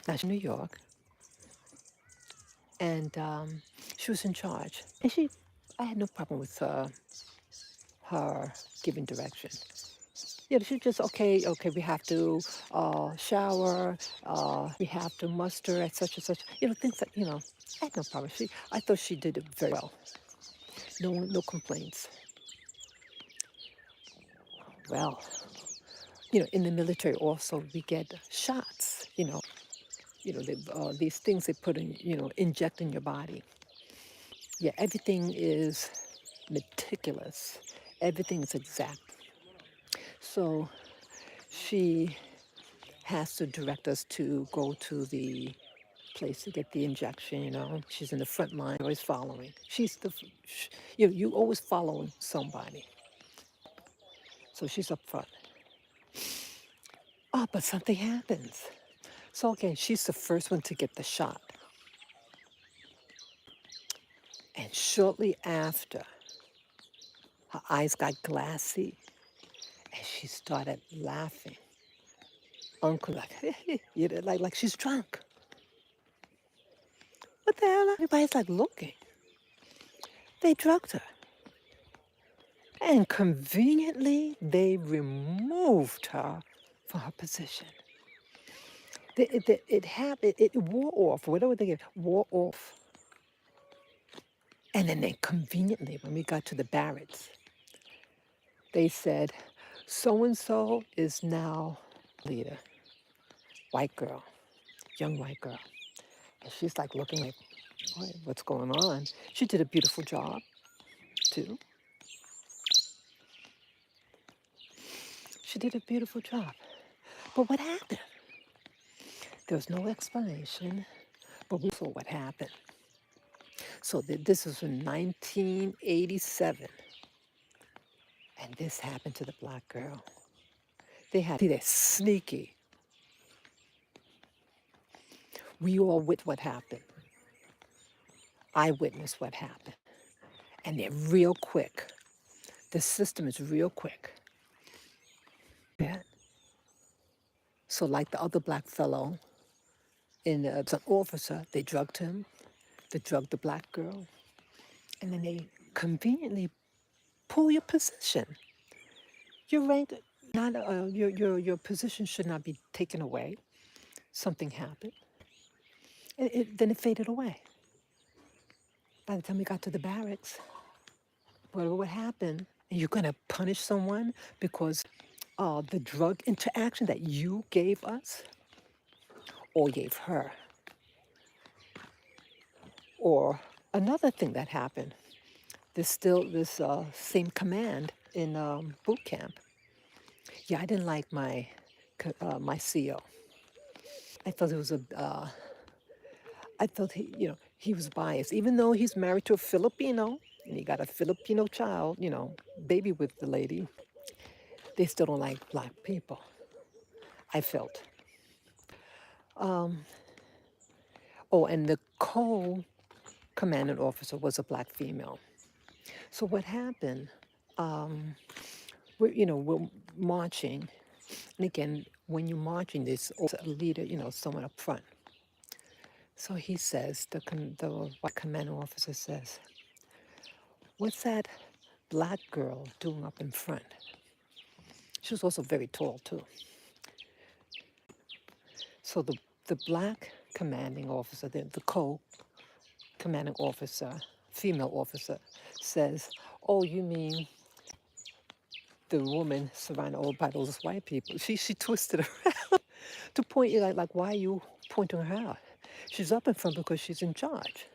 Now she's in New York, and she was in charge. And I had no problem with her giving direction. Yeah, she just, okay, we have to shower, we have to muster at such and such, things that, I had no problem. I thought she did it very well. No complaints. Well, in the military also we get shots, these things they put in, inject in your body. Yeah, everything is meticulous. Everything is exact. So she has to direct us to go to the place to get the injection. She's in the front line, always following. You always following somebody. So she's up front. Oh, but something happens. So okay, she's the first one to get the shot. And shortly after, her eyes got glassy and she started laughing. Uncle, like, like she's drunk. What the hell? Everybody's like looking. They drugged her. And conveniently, they removed her from her position. It happened, it wore off, whatever they get, wore off. And then they conveniently, when we got to the barracks, they said, so-and-so is now leader. White girl, young white girl. And she's like looking like, What's going on? She did a beautiful job, too. She did a beautiful job. But what happened? There was no explanation, but we saw what happened. So this was in 1987, and this happened to the black girl. They had, see, they're sneaky. We all witnessed what happened. I witnessed what happened. And they're real quick. The system is real quick. Yeah. So like the other black fellow, it's an officer, they drugged him, they drugged the black girl, and then they conveniently pull your position. Your rank, not your position should not be taken away. Something happened. Then it faded away. By the time we got to the barracks, whatever would happen, and you're gonna punish someone because the drug interaction that you gave us or gave her. Or another thing that happened, there's still this same command in boot camp. Yeah, I didn't like my CO. I felt it was I felt he was biased, even though he's married to a Filipino and he got a Filipino child, baby with the lady. They still don't like black people. I felt. Oh, and the co-commandant officer was a black female. So what happened? We're marching, and again, when you're marching, there's always a leader, someone up front. So he says, the white commanding officer says, "What's that black girl doing up in front?" She was also very tall too. So the black commanding officer, the co-commanding officer, female officer, says, "Oh, you mean the woman surrounded all by those white people?" She twisted around to point you like why are you pointing her out? She's up in front because she's in charge.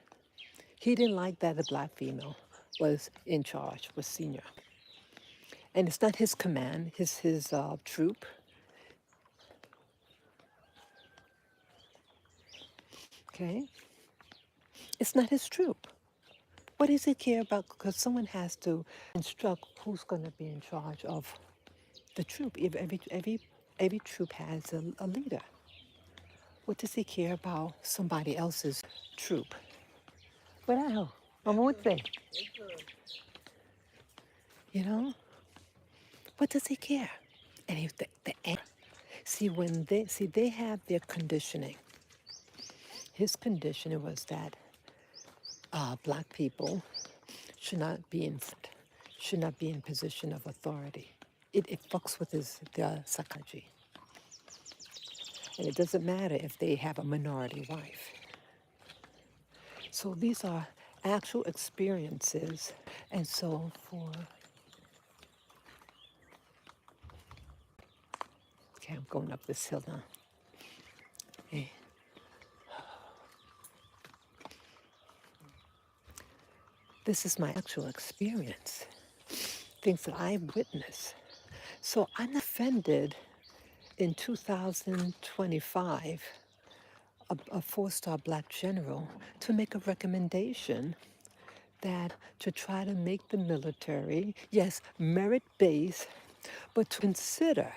He didn't like that the black female was in charge, was senior. And it's not his command, his troop. Okay? It's not his troop. What does he care about? Because someone has to instruct who's going to be in charge of the troop. Every troop has a leader. What does he care about somebody else's troop? What the hell? I'm with them. You know? What does he care? And see they have their conditioning. His conditioning was that black people should not be should not be in position of authority. It fucks with their psychology. And it doesn't matter if they have a minority wife. So these are actual experiences. And so okay, I'm going up this hill now. Okay. This is my actual experience, things that I witnessed. So I'm not offended in 2025, a four-star black general to make a recommendation that to try to make the military, yes, merit-based, but to consider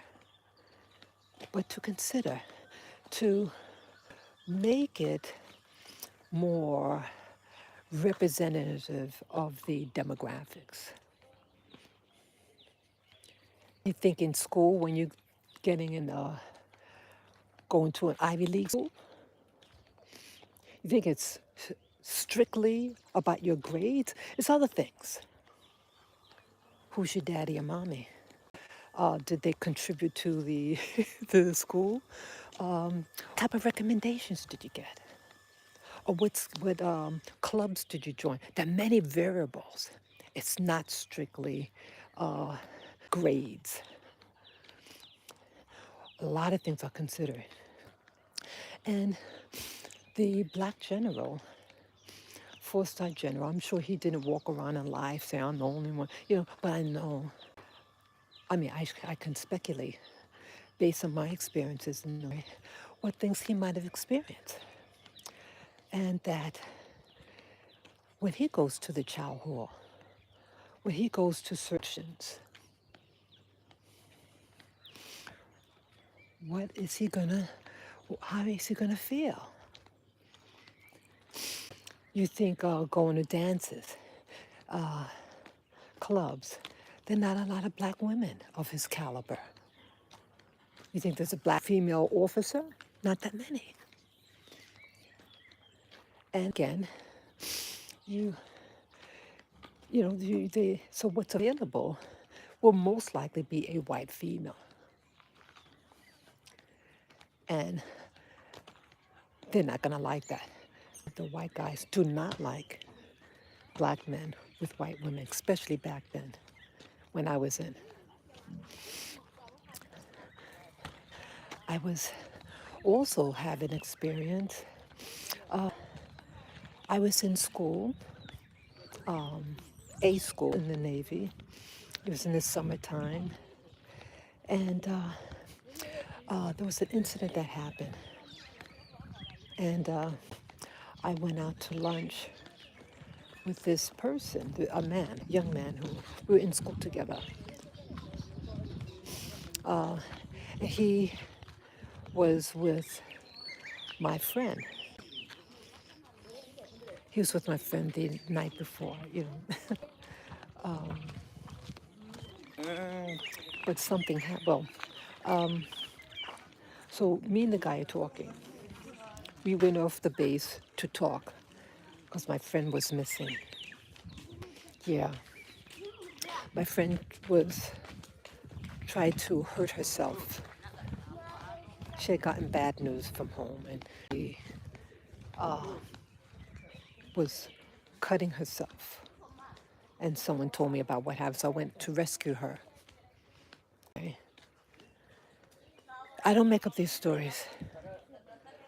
to make it more representative of the demographics. You think in school when you're getting in, going to an Ivy League school, you think it's strictly about your grades? It's other things. Who's your daddy or mommy? Did they contribute to the to the school? What type of recommendations did you get? Or what clubs did you join? There are many variables. It's not strictly grades. A lot of things are considered. And the black general four-star general. I'm sure he didn't walk around in life saying, I'm the only one, but I know. I mean, I can speculate based on my experiences and what things he might have experienced. And that when he goes to the chow hall, when he goes to sections, what is he gonna, how is he gonna feel? You think going to dances, clubs, there are not a lot of black women of his caliber. You think there's a black female officer? Not that many. And again, you, so what's available will most likely be a white female. And they're not gonna like that. The white guys do not like black men with white women, especially back then when I was in. I was also having experience. I was in school, a school in the Navy. It was in the summertime. And there was an incident that happened. And I went out to lunch with this person, a man, young man, who we were in school together. He was with my friend. He was with my friend the night before, But something happened. Well, so me and the guy are talking. We went off the base to talk because my friend was missing. Yeah. My friend was tried to hurt herself. She had gotten bad news from home and she was cutting herself. And someone told me about what happened, so I went to rescue her. Okay. I don't make up these stories.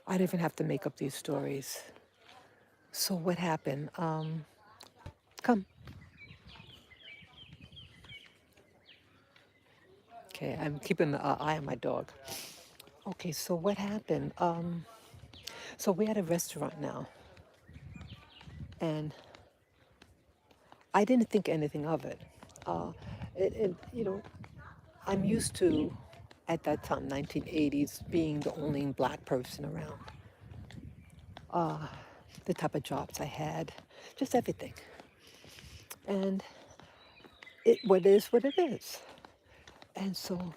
I don't even have to make up these stories. So what happened? Come. Okay, I'm keeping an eye on my dog. Okay, so what happened? So we're at a restaurant now. And I didn't think anything of it. Uh, I'm used to, at that time, 1980s, being the only black person around. The type of jobs I had, just everything. And what is what it is. And so,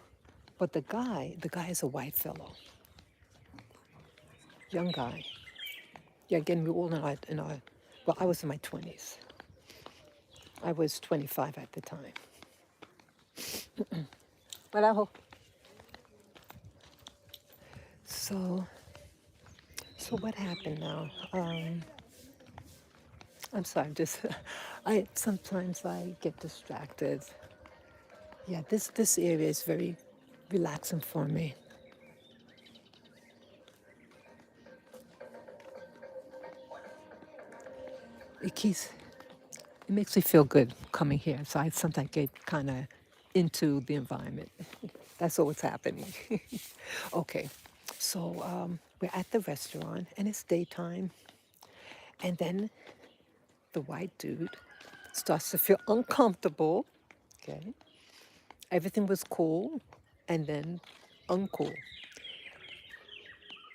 but the guy is a white fellow, young guy. Yeah, again, we all well, I was in my 20s. I was 25 at the time. But so what happened now? I'm sorry, sometimes I get distracted. Yeah, this area is very relaxing for me. It makes me feel good coming here. So I sometimes get kind of into the environment. That's all what's happening. Okay, so we're at the restaurant and it's daytime. And then the white dude starts to feel uncomfortable. Okay, everything was cool, and then uncool.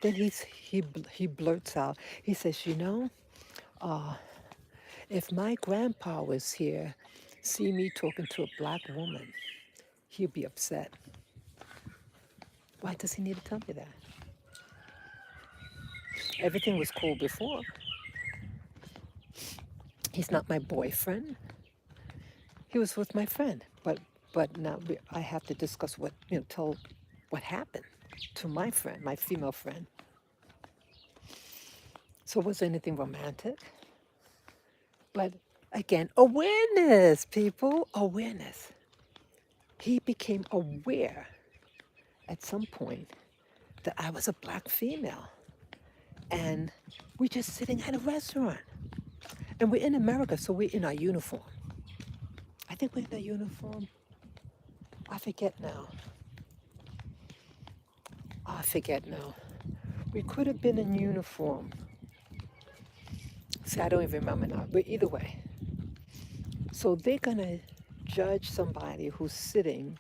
Then he blurts out. He says, if my grandpa was here, see me talking to a black woman, he'd be upset. Why does he need to tell me that? Everything was cool before. He's not my boyfriend. He was with my friend, but now I have to discuss tell what happened to my friend, my female friend. So was there anything romantic? But again, awareness, people, awareness. He became aware at some point that I was a black female. And we're just sitting at a restaurant. And we're in America, so we're in our uniform. I think we're in our uniform. I forget now. I forget now. We could have been in uniform. See, I don't even remember now. But either way. So they're going to judge somebody who's sitting,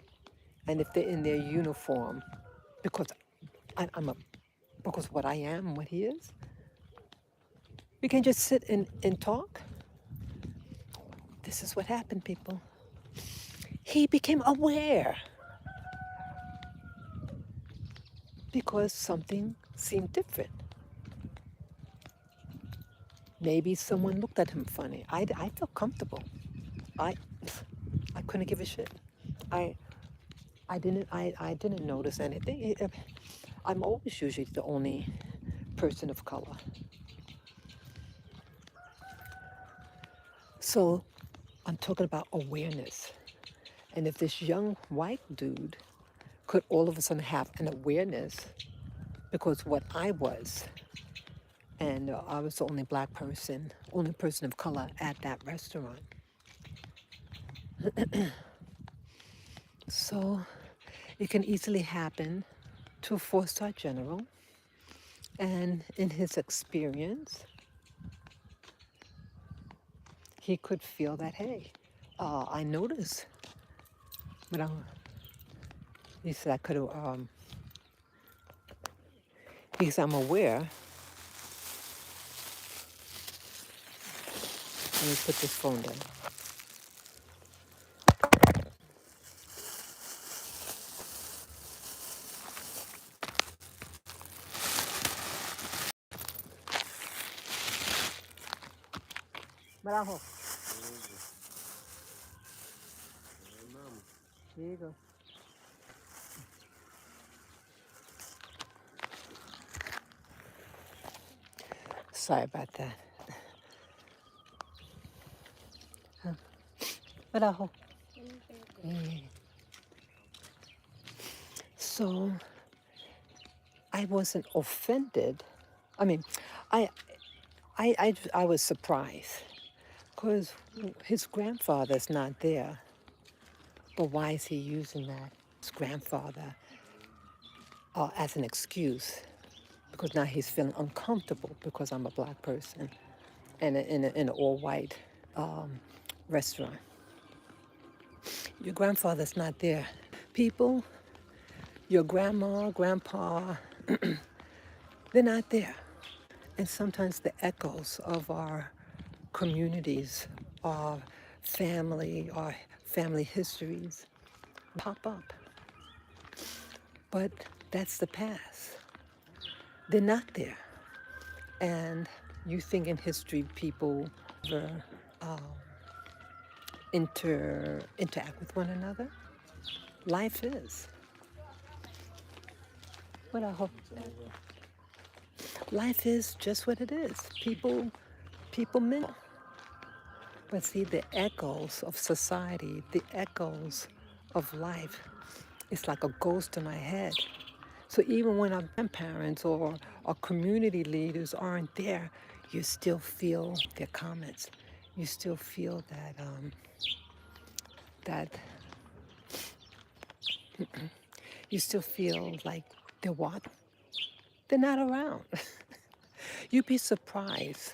and if they're in their uniform, because I'm a, because what I am and what he is, we can just sit and talk. This is what happened, people. He became aware because something seemed different. Maybe someone looked at him funny. I felt comfortable. I I couldn't give a shit. I I didn't notice anything. I'm always usually the only person of color. So I'm talking about awareness. And if this young white dude could all of a sudden have an awareness, because what I was, and I was the only person of color at that restaurant. So it can easily happen to a four-star general. And in his experience, he could feel that, hey, I noticed, but he said I could have, because I'm aware. Let me put this phone down. Bravo. Here you go. Sorry about that. Bravo. So I wasn't offended. I mean, I, I was surprised because his grandfather's not there. But why is he using that, his grandfather, as an excuse? Because now he's feeling uncomfortable because I'm a black person and in an all-white restaurant. Your grandfather's not there. People, your grandma, grandpa, they're not there. And sometimes the echoes of our communities, our family histories pop up. But that's the past. They're not there. And you think in history people uh, interact with one another? Life is. What I hope. Life is just what it is. People mingle. But see, the echoes of society, the echoes of life, it's like a ghost in my head. So even when our grandparents or our community leaders aren't there, you still feel their comments. You still feel that you still feel like they're what? They're not around. You'd be surprised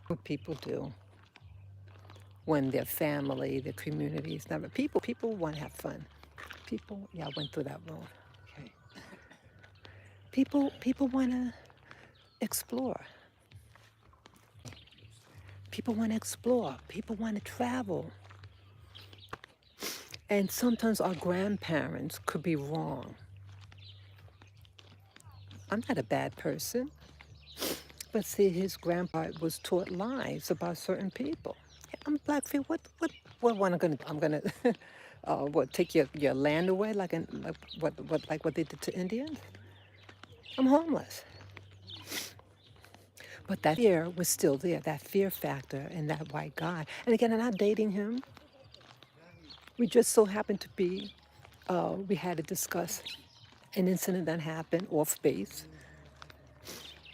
what people do when their family, their community is never. People want to have fun. People, yeah, I went through that road. Okay. People want to explore. People want to explore. People want to travel. And sometimes our grandparents could be wrong. I'm not a bad person. But see, his grandpa was taught lies about certain people. I'm black. What am I gonna? I'm gonna, what? Take your land away like what they did to Indians? I'm homeless. But that fear was still there. That fear factor in that white guy. And again, I'm not dating him. We just so happened to be. We had to discuss an incident that happened off base.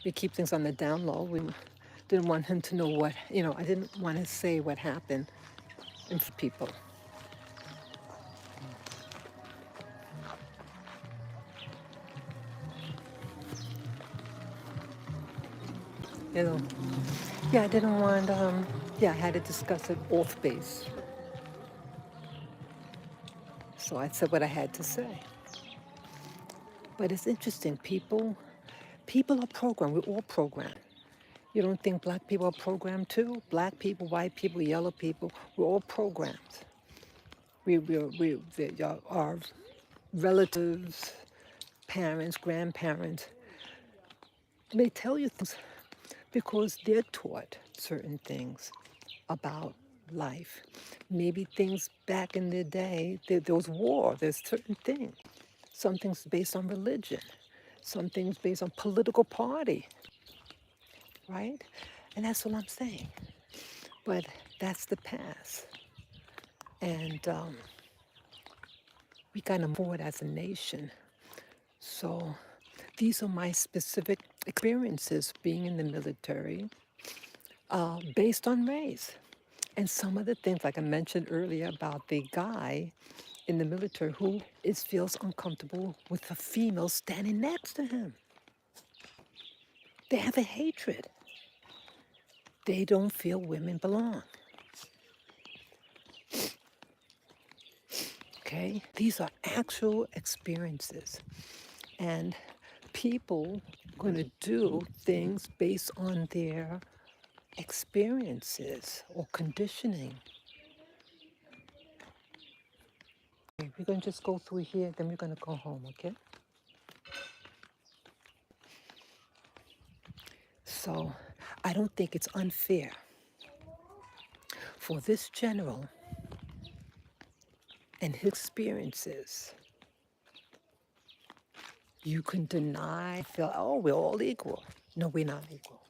We keep things on the down low. Didn't want him to know what, I didn't want to say what happened in front of people. You know, yeah, I didn't want, I had to discuss it off base. So I said what I had to say. But it's interesting, people are programmed, we're all programmed. You don't think black people are programmed too? Black people, white people, yellow people, we're all programmed. Our relatives, parents, grandparents, they tell you things because they're taught certain things about life. Maybe things back in the day, there was war, there's certain things. Some things based on religion, some things based on political party, right? And that's what I'm saying. But that's the past. And we got to move forward as a nation. So these are my specific experiences being in the military based on race. And some of the things, like I mentioned earlier about the guy in the military who feels uncomfortable with a female standing next to him. They have a hatred. They don't feel women belong. Okay? These are actual experiences. And people are going to do things based on their experiences or conditioning. Okay, we're going to just go through here, then we're going to go home, okay? So I don't think it's unfair for this general and his experiences. You can deny, feel, oh, we're all equal. No, we're not equal.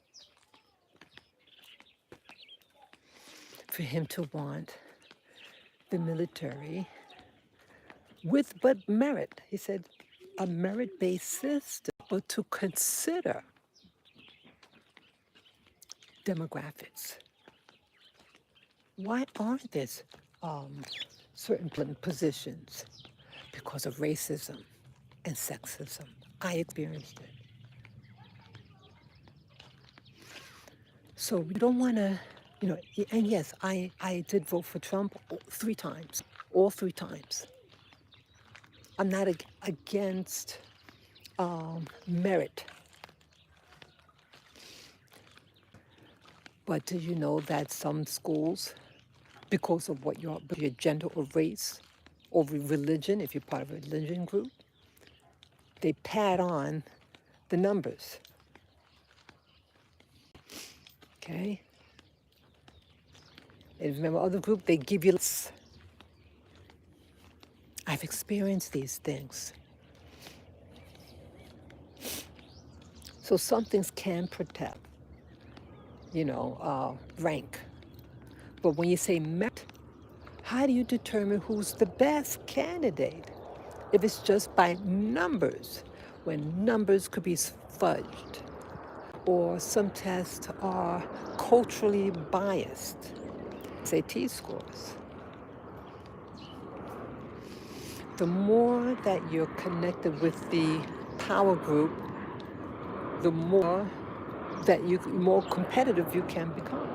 For him to want the military with but merit, he said, a merit-based system, but to consider demographics. Why aren't there certain positions? Because of racism and sexism. I experienced it. So we don't want to, and yes, I did vote for Trump 3 times, all 3 times. I'm not against merit. But do you know that some schools, because of what your gender or race or religion, if you're part of a religion group, they pad on the numbers. Okay? And remember, other group, they give you less. I've experienced these things. So some things can protect, rank. But when you say merit, how do you determine who's the best candidate? If it's just by numbers, when numbers could be fudged, or some tests are culturally biased, SAT scores. The more that you're connected with the power group, the more more competitive you can become.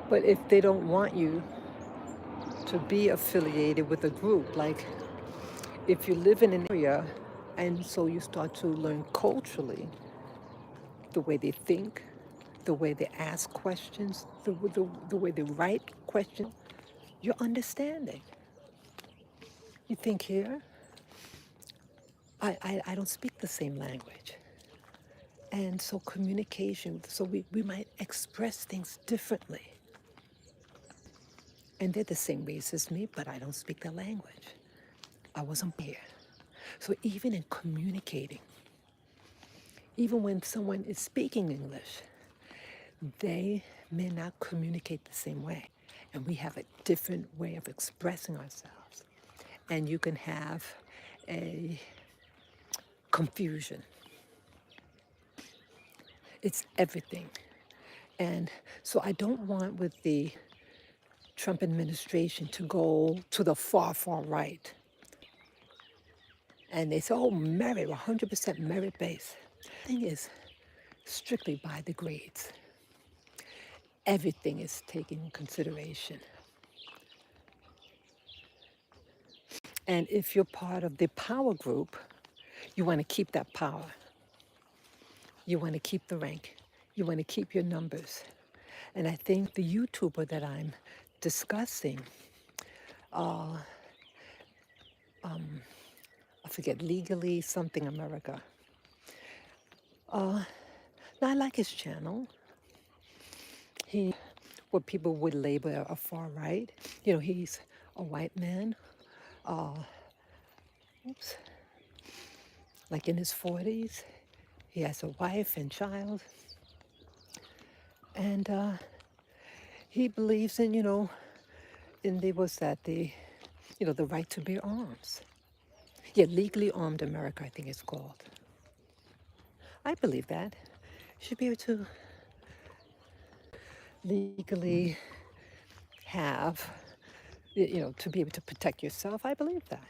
But if they don't want you to be affiliated with a group, like if you live in an area and so you start to learn culturally the way they think, the way they ask questions, the way they write questions, you're understanding. You think here, I don't speak the same language. And so communication, so we might express things differently. And they're the same race as me, but I don't speak their language. I wasn't here. So even in communicating, even when someone is speaking English, they may not communicate the same way. And we have a different way of expressing ourselves. And you can have a confusion. It's everything. And so I don't want with the Trump administration to go to the far, far right. And they say, oh, merit, 100% merit based. Thing is strictly by the grades. Everything is taken in consideration. And if you're part of the power group, you want to keep that power. You want to keep the rank. You want to keep your numbers. And I think the YouTuber that I'm discussing, I forget, Legally Something America. Now, I like his channel. He, what people would label a far right. You know, he's a white man, oops, like in his 40s. He has a wife and child. And he believes in, in the, what's that, the right to bear arms. Yeah, Legally Armed America, I think it's called. I believe that. You should be able to legally have, to be able to protect yourself. I believe that.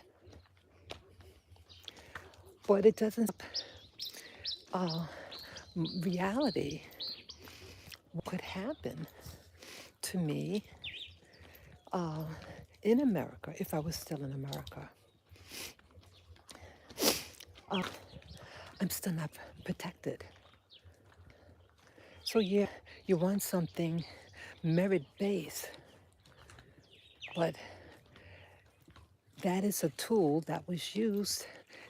But it doesn't reality. What could happen to me in America if I was still in America? I'm still not protected. So yeah, you want something merit-based, but that is a tool that was used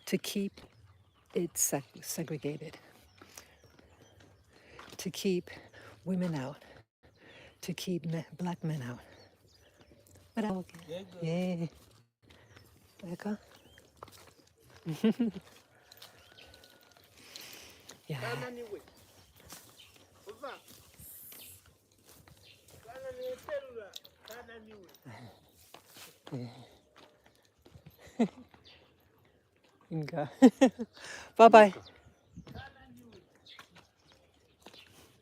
to keep it segregated, to keep women out, to keep black men out. But yeah, Becca, yeah, yeah. Bye bye,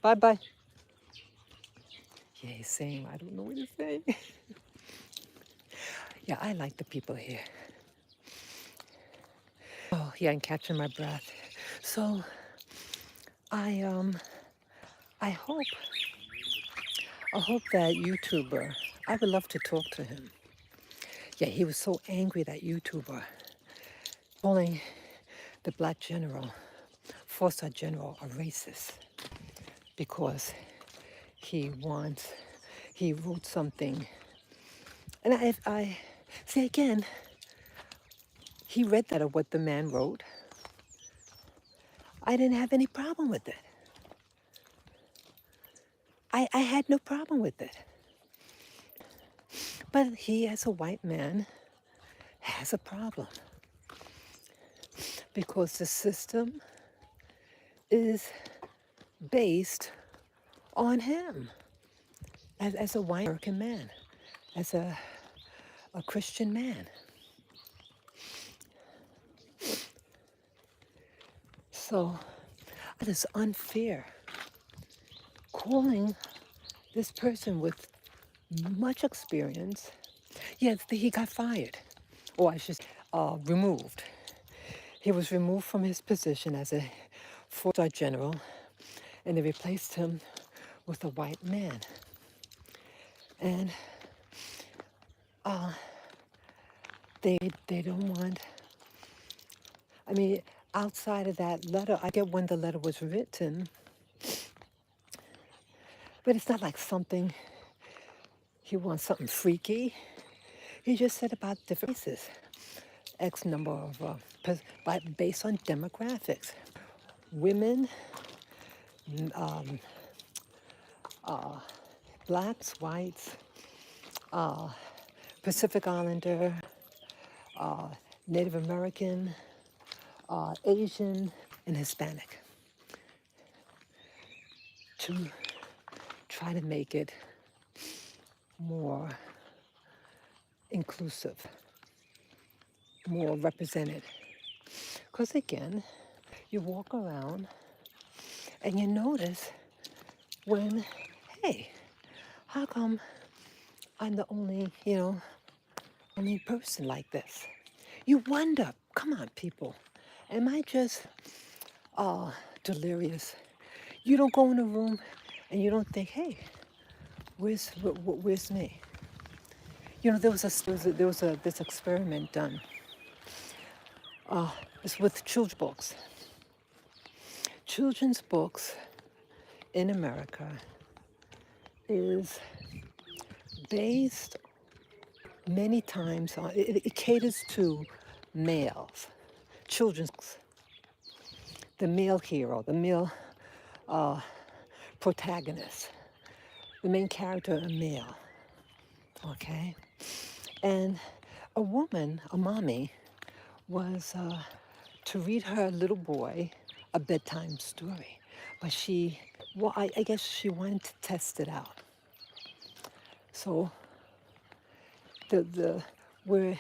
bye bye. Yeah, he's saying I don't know what he's saying. Yeah, I like the people here. Oh, yeah, I'm catching my breath. So I I hope I hope that YouTuber, I would love to talk to him. Yeah, he was so angry, that YouTuber, calling the black general, four-star general, a racist because he wants, he wrote something. And I see again, he read that of what the man wrote. I didn't have any problem with it. I had no problem with it. But he, as a white man, has a problem because the system is based on him as a white American man, as a Christian man. So it is unfair calling this person with much experience. Yes, he got fired, or I should removed. He was removed from his position as a four-star general, and they replaced him with a white man. And they don't want. I mean, outside of that letter, I get when the letter was written, but it's not like something he wants something freaky. He just said about different races, X number of, based on demographics. Women, blacks, whites, Pacific Islander, Native American, Asian, and Hispanic, to try to make it more inclusive, more represented. Because again, you walk around And you notice when, hey, how come I'm the only, only person like this? You wonder, come on, people, am I just delirious? You don't go in a room and you don't think, hey, where's me? There was this experiment done. It's with children's books. Children's books in America is based many times on, it caters to males, children's books. The male hero, the male protagonist, the main character, a male, okay? And a woman, a mommy, was to read her little boy a bedtime story. But I guess she wanted to test it out. So where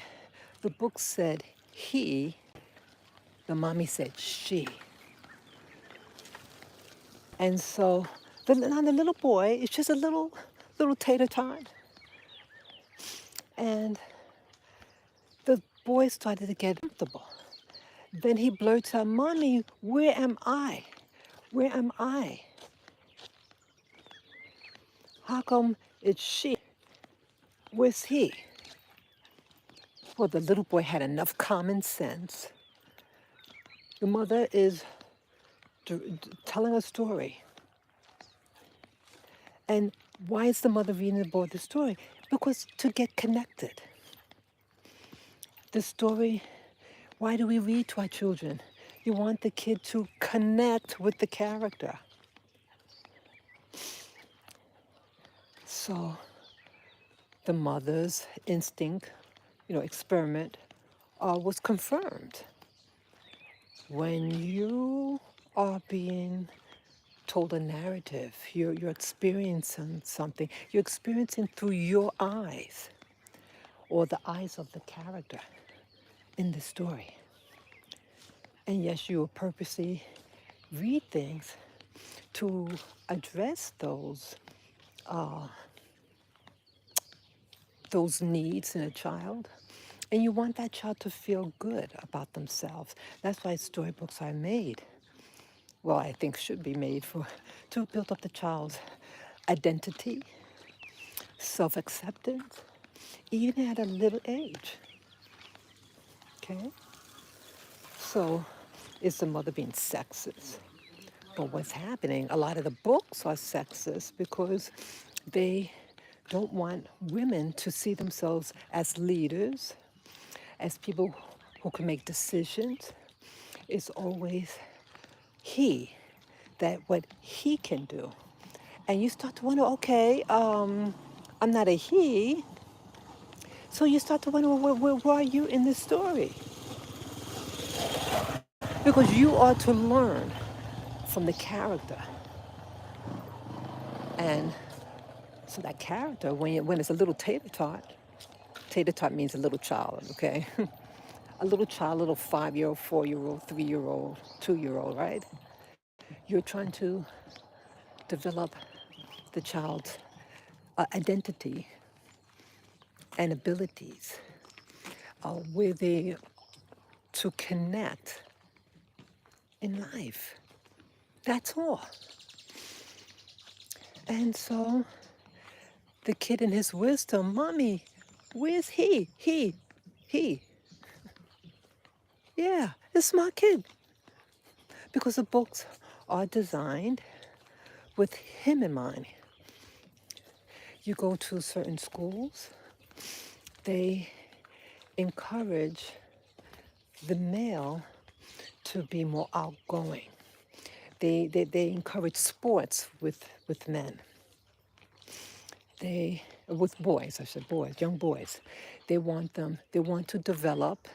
the book said he, the mommy said she. And so now the little boy is just a little tater tot. And the boy started to get comfortable. Then he blurts out, "Mommy, where am I? Where am I? How come it's she? Where's he?" Well, the little boy had enough common sense. The mother is telling a story. And why is the mother reading the boy the story? Because to get connected. The story, why do we read to our children? You want the kid to connect with the character. So the mother's instinct, experiment, was confirmed. When you are being told a narrative, you're experiencing something, you're experiencing through your eyes or the eyes of the character in the story. And yes, you will purposely read things to address those needs in a child. And you want that child to feel good about themselves. That's why storybooks are made. Well, I think should be made to build up the child's identity, self-acceptance, even at a little age. Okay? So, is the mother being sexist? But what's happening, a lot of the books are sexist because they don't want women to see themselves as leaders, as people who can make decisions. It's always he, that what he can do. And you start to wonder, okay, I'm not a he. So you start to wonder, where are you in this story? Because you are to learn from the character. And so that character, when it's a little tater tot means a little child, okay? A little child, little 5-year-old, 4-year-old, 3-year-old, 2-year-old, right? You're trying to develop the child's identity and abilities with to connect in life. That's all. And so the kid in his wisdom, "Mommy, where's he? He. Yeah, it's my kid." Because the books are designed with him in mind. You go to certain schools, they encourage the male to be more outgoing. They encourage sports with men. With boys, I said boys, young boys. They want to develop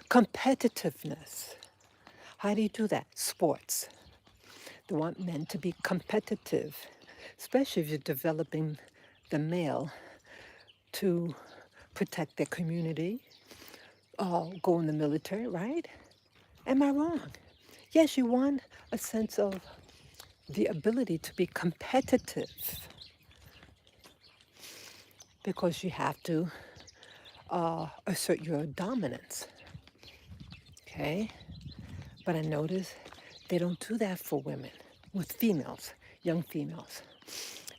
competitiveness. How do you do that? Sports. They want men to be competitive, especially if you're developing the male to protect their community, go in the military, right? Am I wrong? Yes, you want a sense of the ability to be competitive because you have to assert your dominance. Okay? But I notice they don't do that for women, with females, young females.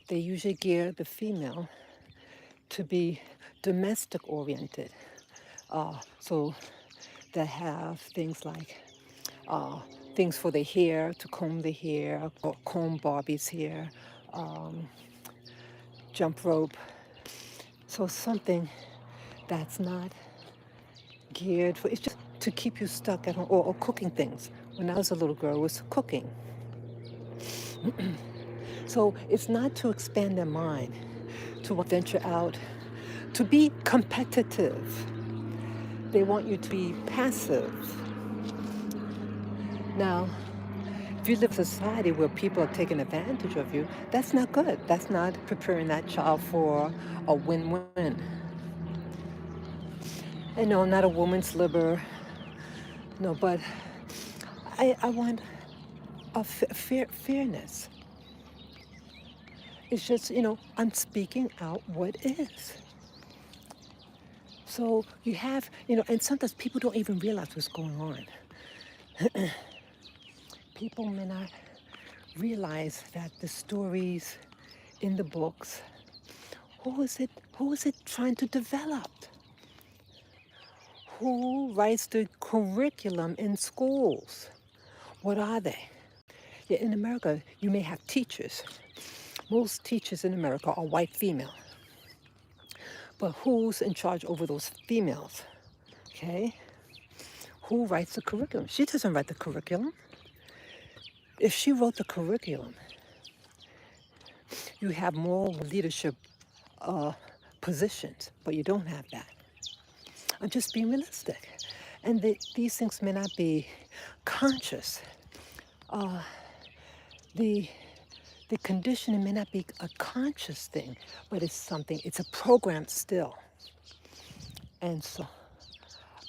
They usually gear the female to be domestic oriented. So they have things like uh, things for the hair, to comb the hair, or comb Barbie's hair, jump rope. So something that's not geared for, it's just to keep you stuck at home, or cooking things. When I was a little girl, it was cooking. So it's not to expand their mind, to venture out, to be competitive. They want you to be passive. Now, if you live in a society where people are taking advantage of you, that's not good. That's not preparing that child for a win-win. I know I'm not a woman's liber, no, but I want a fairness. It's just, I'm speaking out what is. So you have, and sometimes people don't even realize what's going on. People may not realize that the stories in the books, who is it trying to develop? Who writes the curriculum in schools? What are they? Yeah, in America, you may have teachers. Most teachers in America are white female. But who's in charge over those females? Okay? Who writes the curriculum? She doesn't write the curriculum. If she wrote the curriculum, you have more leadership positions, but you don't have that. I'm just being realistic. And these things may not be conscious. The the conditioning may not be a conscious thing, but it's a program still. And so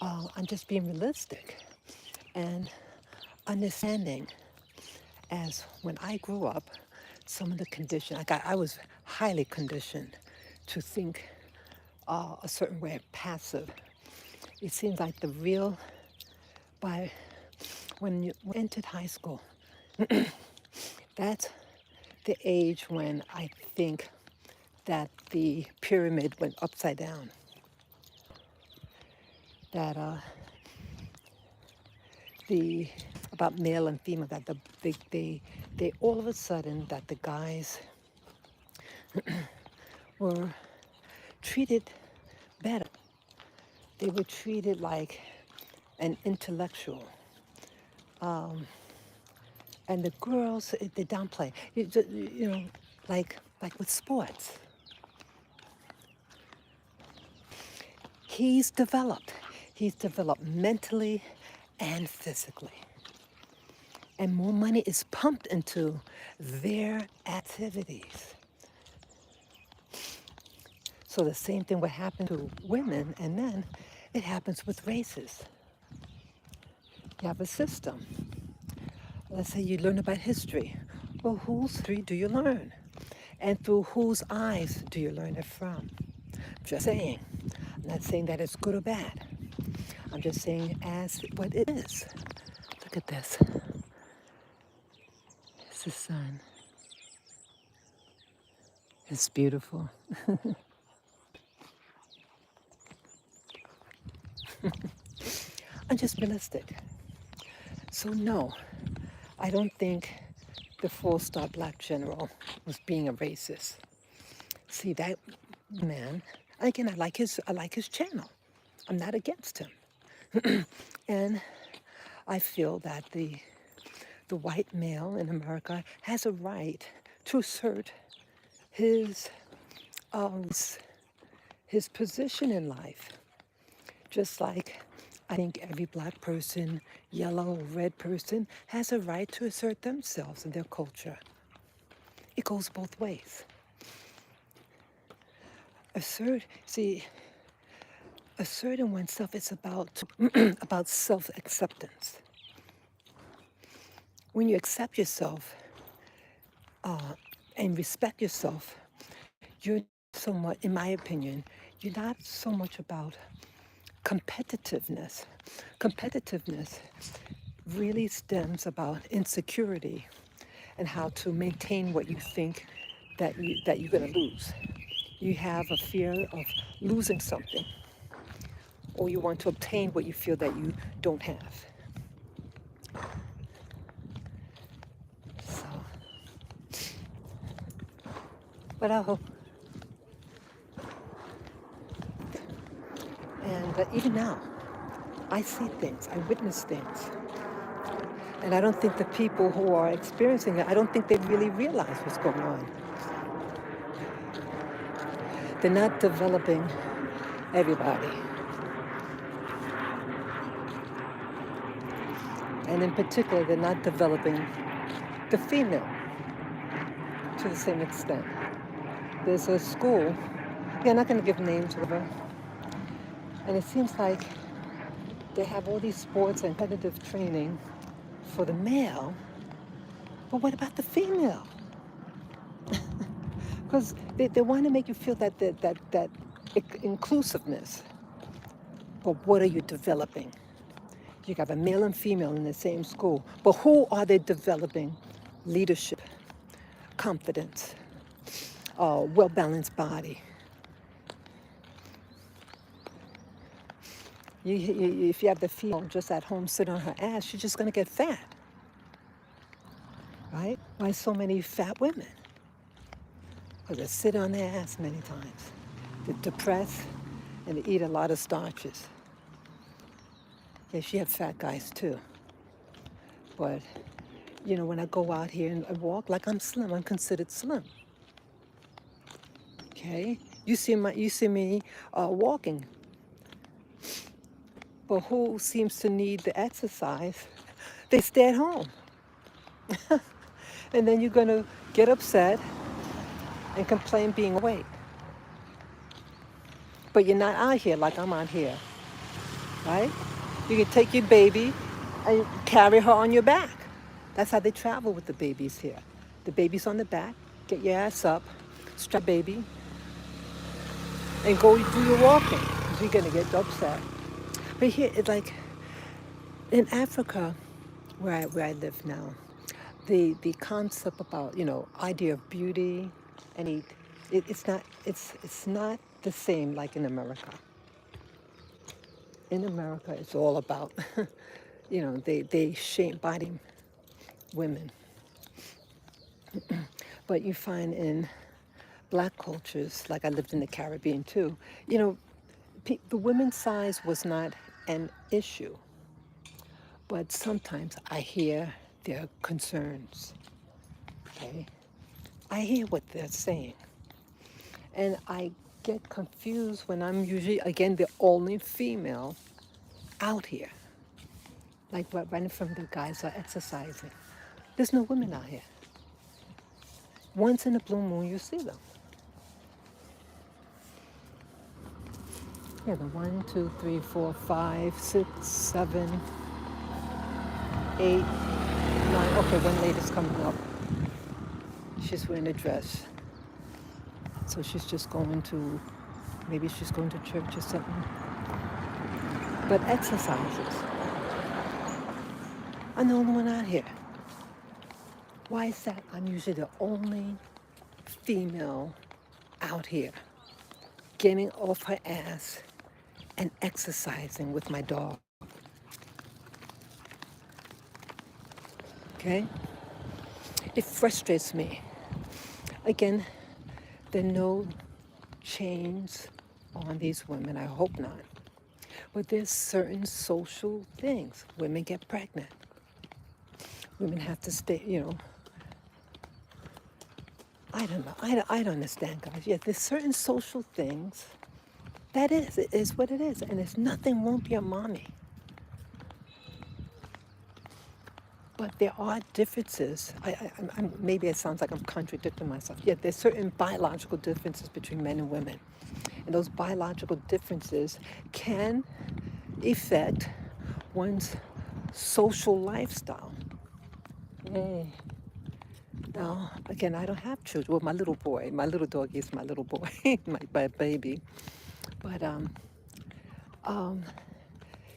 I'm just being realistic and understanding as when I grew up, some of the condition, I was highly conditioned to think a certain way, passive. It seems like when you entered high school, that's the age when I think that the pyramid went upside down. That about male and female, that they all of a sudden that the guys were treated better. They were treated like an intellectual. And the girls, they downplay. Like with sports. He's developed. He's developed mentally and physically. And more money is pumped into their activities. So the same thing would happen to women, and then it happens with races. You have a system. Let's say you learn about history. Well, whose history do you learn? And through whose eyes do you learn it from? Just saying. I'm not saying that it's good or bad. I'm just saying as what it is. Look at this. It's the sun. It's beautiful. I'm just realistic. So no, I don't think the four-star black general was being a racist. See, that man, again, I like his channel. I'm not against him. And I feel that the white male in America has a right to assert his position in life. Just like I think every black person, yellow, red person has a right to assert themselves and their culture. It goes both ways. Asserting oneself is about about self-acceptance. When you accept yourself, and respect yourself, you're so much, in my opinion, you're not so much about competitiveness. Competitiveness really stems about insecurity and how to maintain what you think that you're going to lose. You have a fear of losing something, or you want to obtain what you feel that you don't have. So, but I hope, and even now, I see things, I witness things, and I don't think the people who are experiencing it, I don't think they really realize what's going on. They're not developing everybody, and in particular, they're not developing the female to the same extent. There's a school, yeah, I'm not going to give names, whatever, and it seems like they have all these sports and competitive training for the male, but what about the female? Because they want to make you feel that inclusiveness, but what are you developing? You got a male and female in the same school, but who are they developing? Leadership, confidence, well-balanced body. If you have the female just at home sitting on her ass, she's just going to get fat, right? Why so many fat women? Because they sit on their ass many times. They're depressed and they eat a lot of starches. Yeah, she had fat guys too. But, when I go out here and I walk, like I'm slim, I'm considered slim. Okay? You see me walking. But who seems to need the exercise? They stay at home. And then you're going to get upset and complain being overweight. But you're not out here like I'm out here, right? You can take your baby and carry her on your back. That's how they travel with the babies here. The baby's on the back, get your ass up, strap baby, and go do your walking. You're going to get upset. But here, it's like in Africa, where I live now, the concept about, idea of beauty and it's not the same like in America. In America, it's all about, they shame body women. But you find in black cultures, like I lived in the Caribbean too, the women's size was not an issue. But sometimes I hear their concerns, okay? I hear what they're saying. And I get confused when I'm usually, again, the only female out here. Like right in front of the guys are exercising. There's no women out here. Once in a blue moon, you see them. Yeah, the 1, 2, 3, 4, 5, 6, 7, 8, 9. Okay, one lady's coming up. She's wearing a dress. So she's just maybe she's going to church or something. But exercises. I'm the only one out here. Why is that? I'm usually the only female out here getting off her ass and exercising with my dog. Okay? It frustrates me. Again, there are no chains on these women. I hope not. But there's certain social things. Women get pregnant. Women have to stay, I don't know. I don't understand, guys. Yeah, there's certain social things. It is what it is. And there's nothing wrong with your mommy. But there are differences. Maybe it sounds like I'm contradicting myself. Yeah, there's certain biological differences between men and women. And those biological differences can affect one's social lifestyle. Hey, Again, I don't have children. Well, my little boy, my little doggy is my little boy, my baby. But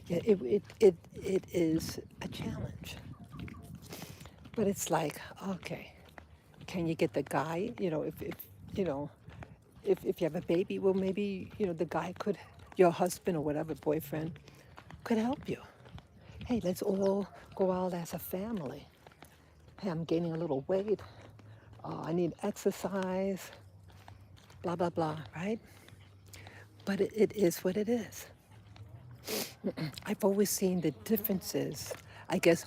yeah, it is a challenge. But it's like, okay, can you get the guy? If you know, if you have a baby, well, maybe the guy could, your husband or whatever, boyfriend, could help you. Hey, let's all go out as a family. Hey, I'm gaining a little weight. I need exercise. Blah blah blah. Right? But it is what it is. I've always seen the differences. I guess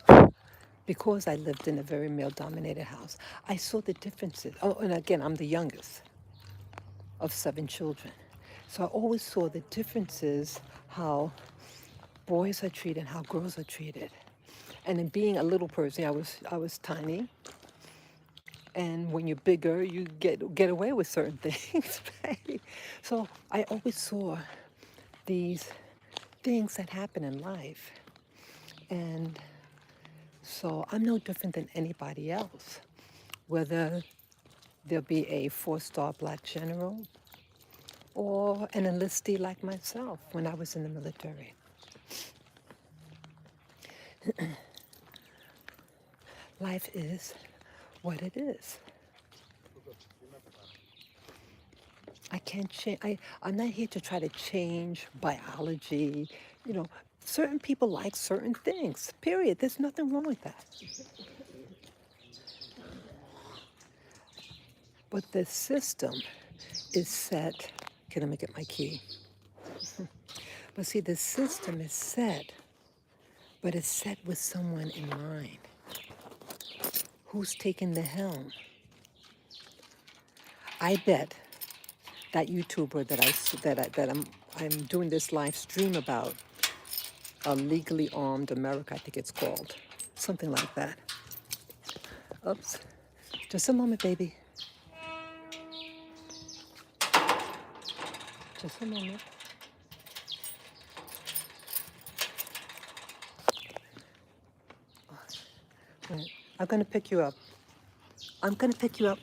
because I lived in a very male-dominated house, I saw the differences. Oh, and again, I'm the youngest of 7 children. So I always saw the differences, how boys are treated, how girls are treated. And in being a little person, I was tiny. And when you're bigger, you get away with certain things, right? So I always saw these things that happen in life. And so I'm no different than anybody else, whether there'll be a 4-star black general or an enlistee like myself when I was in the military. Life is what it is. I can't change. I'm not here to try to change biology. You know, certain people like certain things, period. There's nothing wrong with that. But the system is set. Okay, let me get my key. But see, the system is set, but it's set with someone in mind. Who's taking the helm? I bet that YouTuber that I'm doing this live stream about, a legally armed America, I think it's called, something like that. Oops, just a moment, baby. Just a moment. Right. I'm gonna pick you up. I'm gonna pick you up.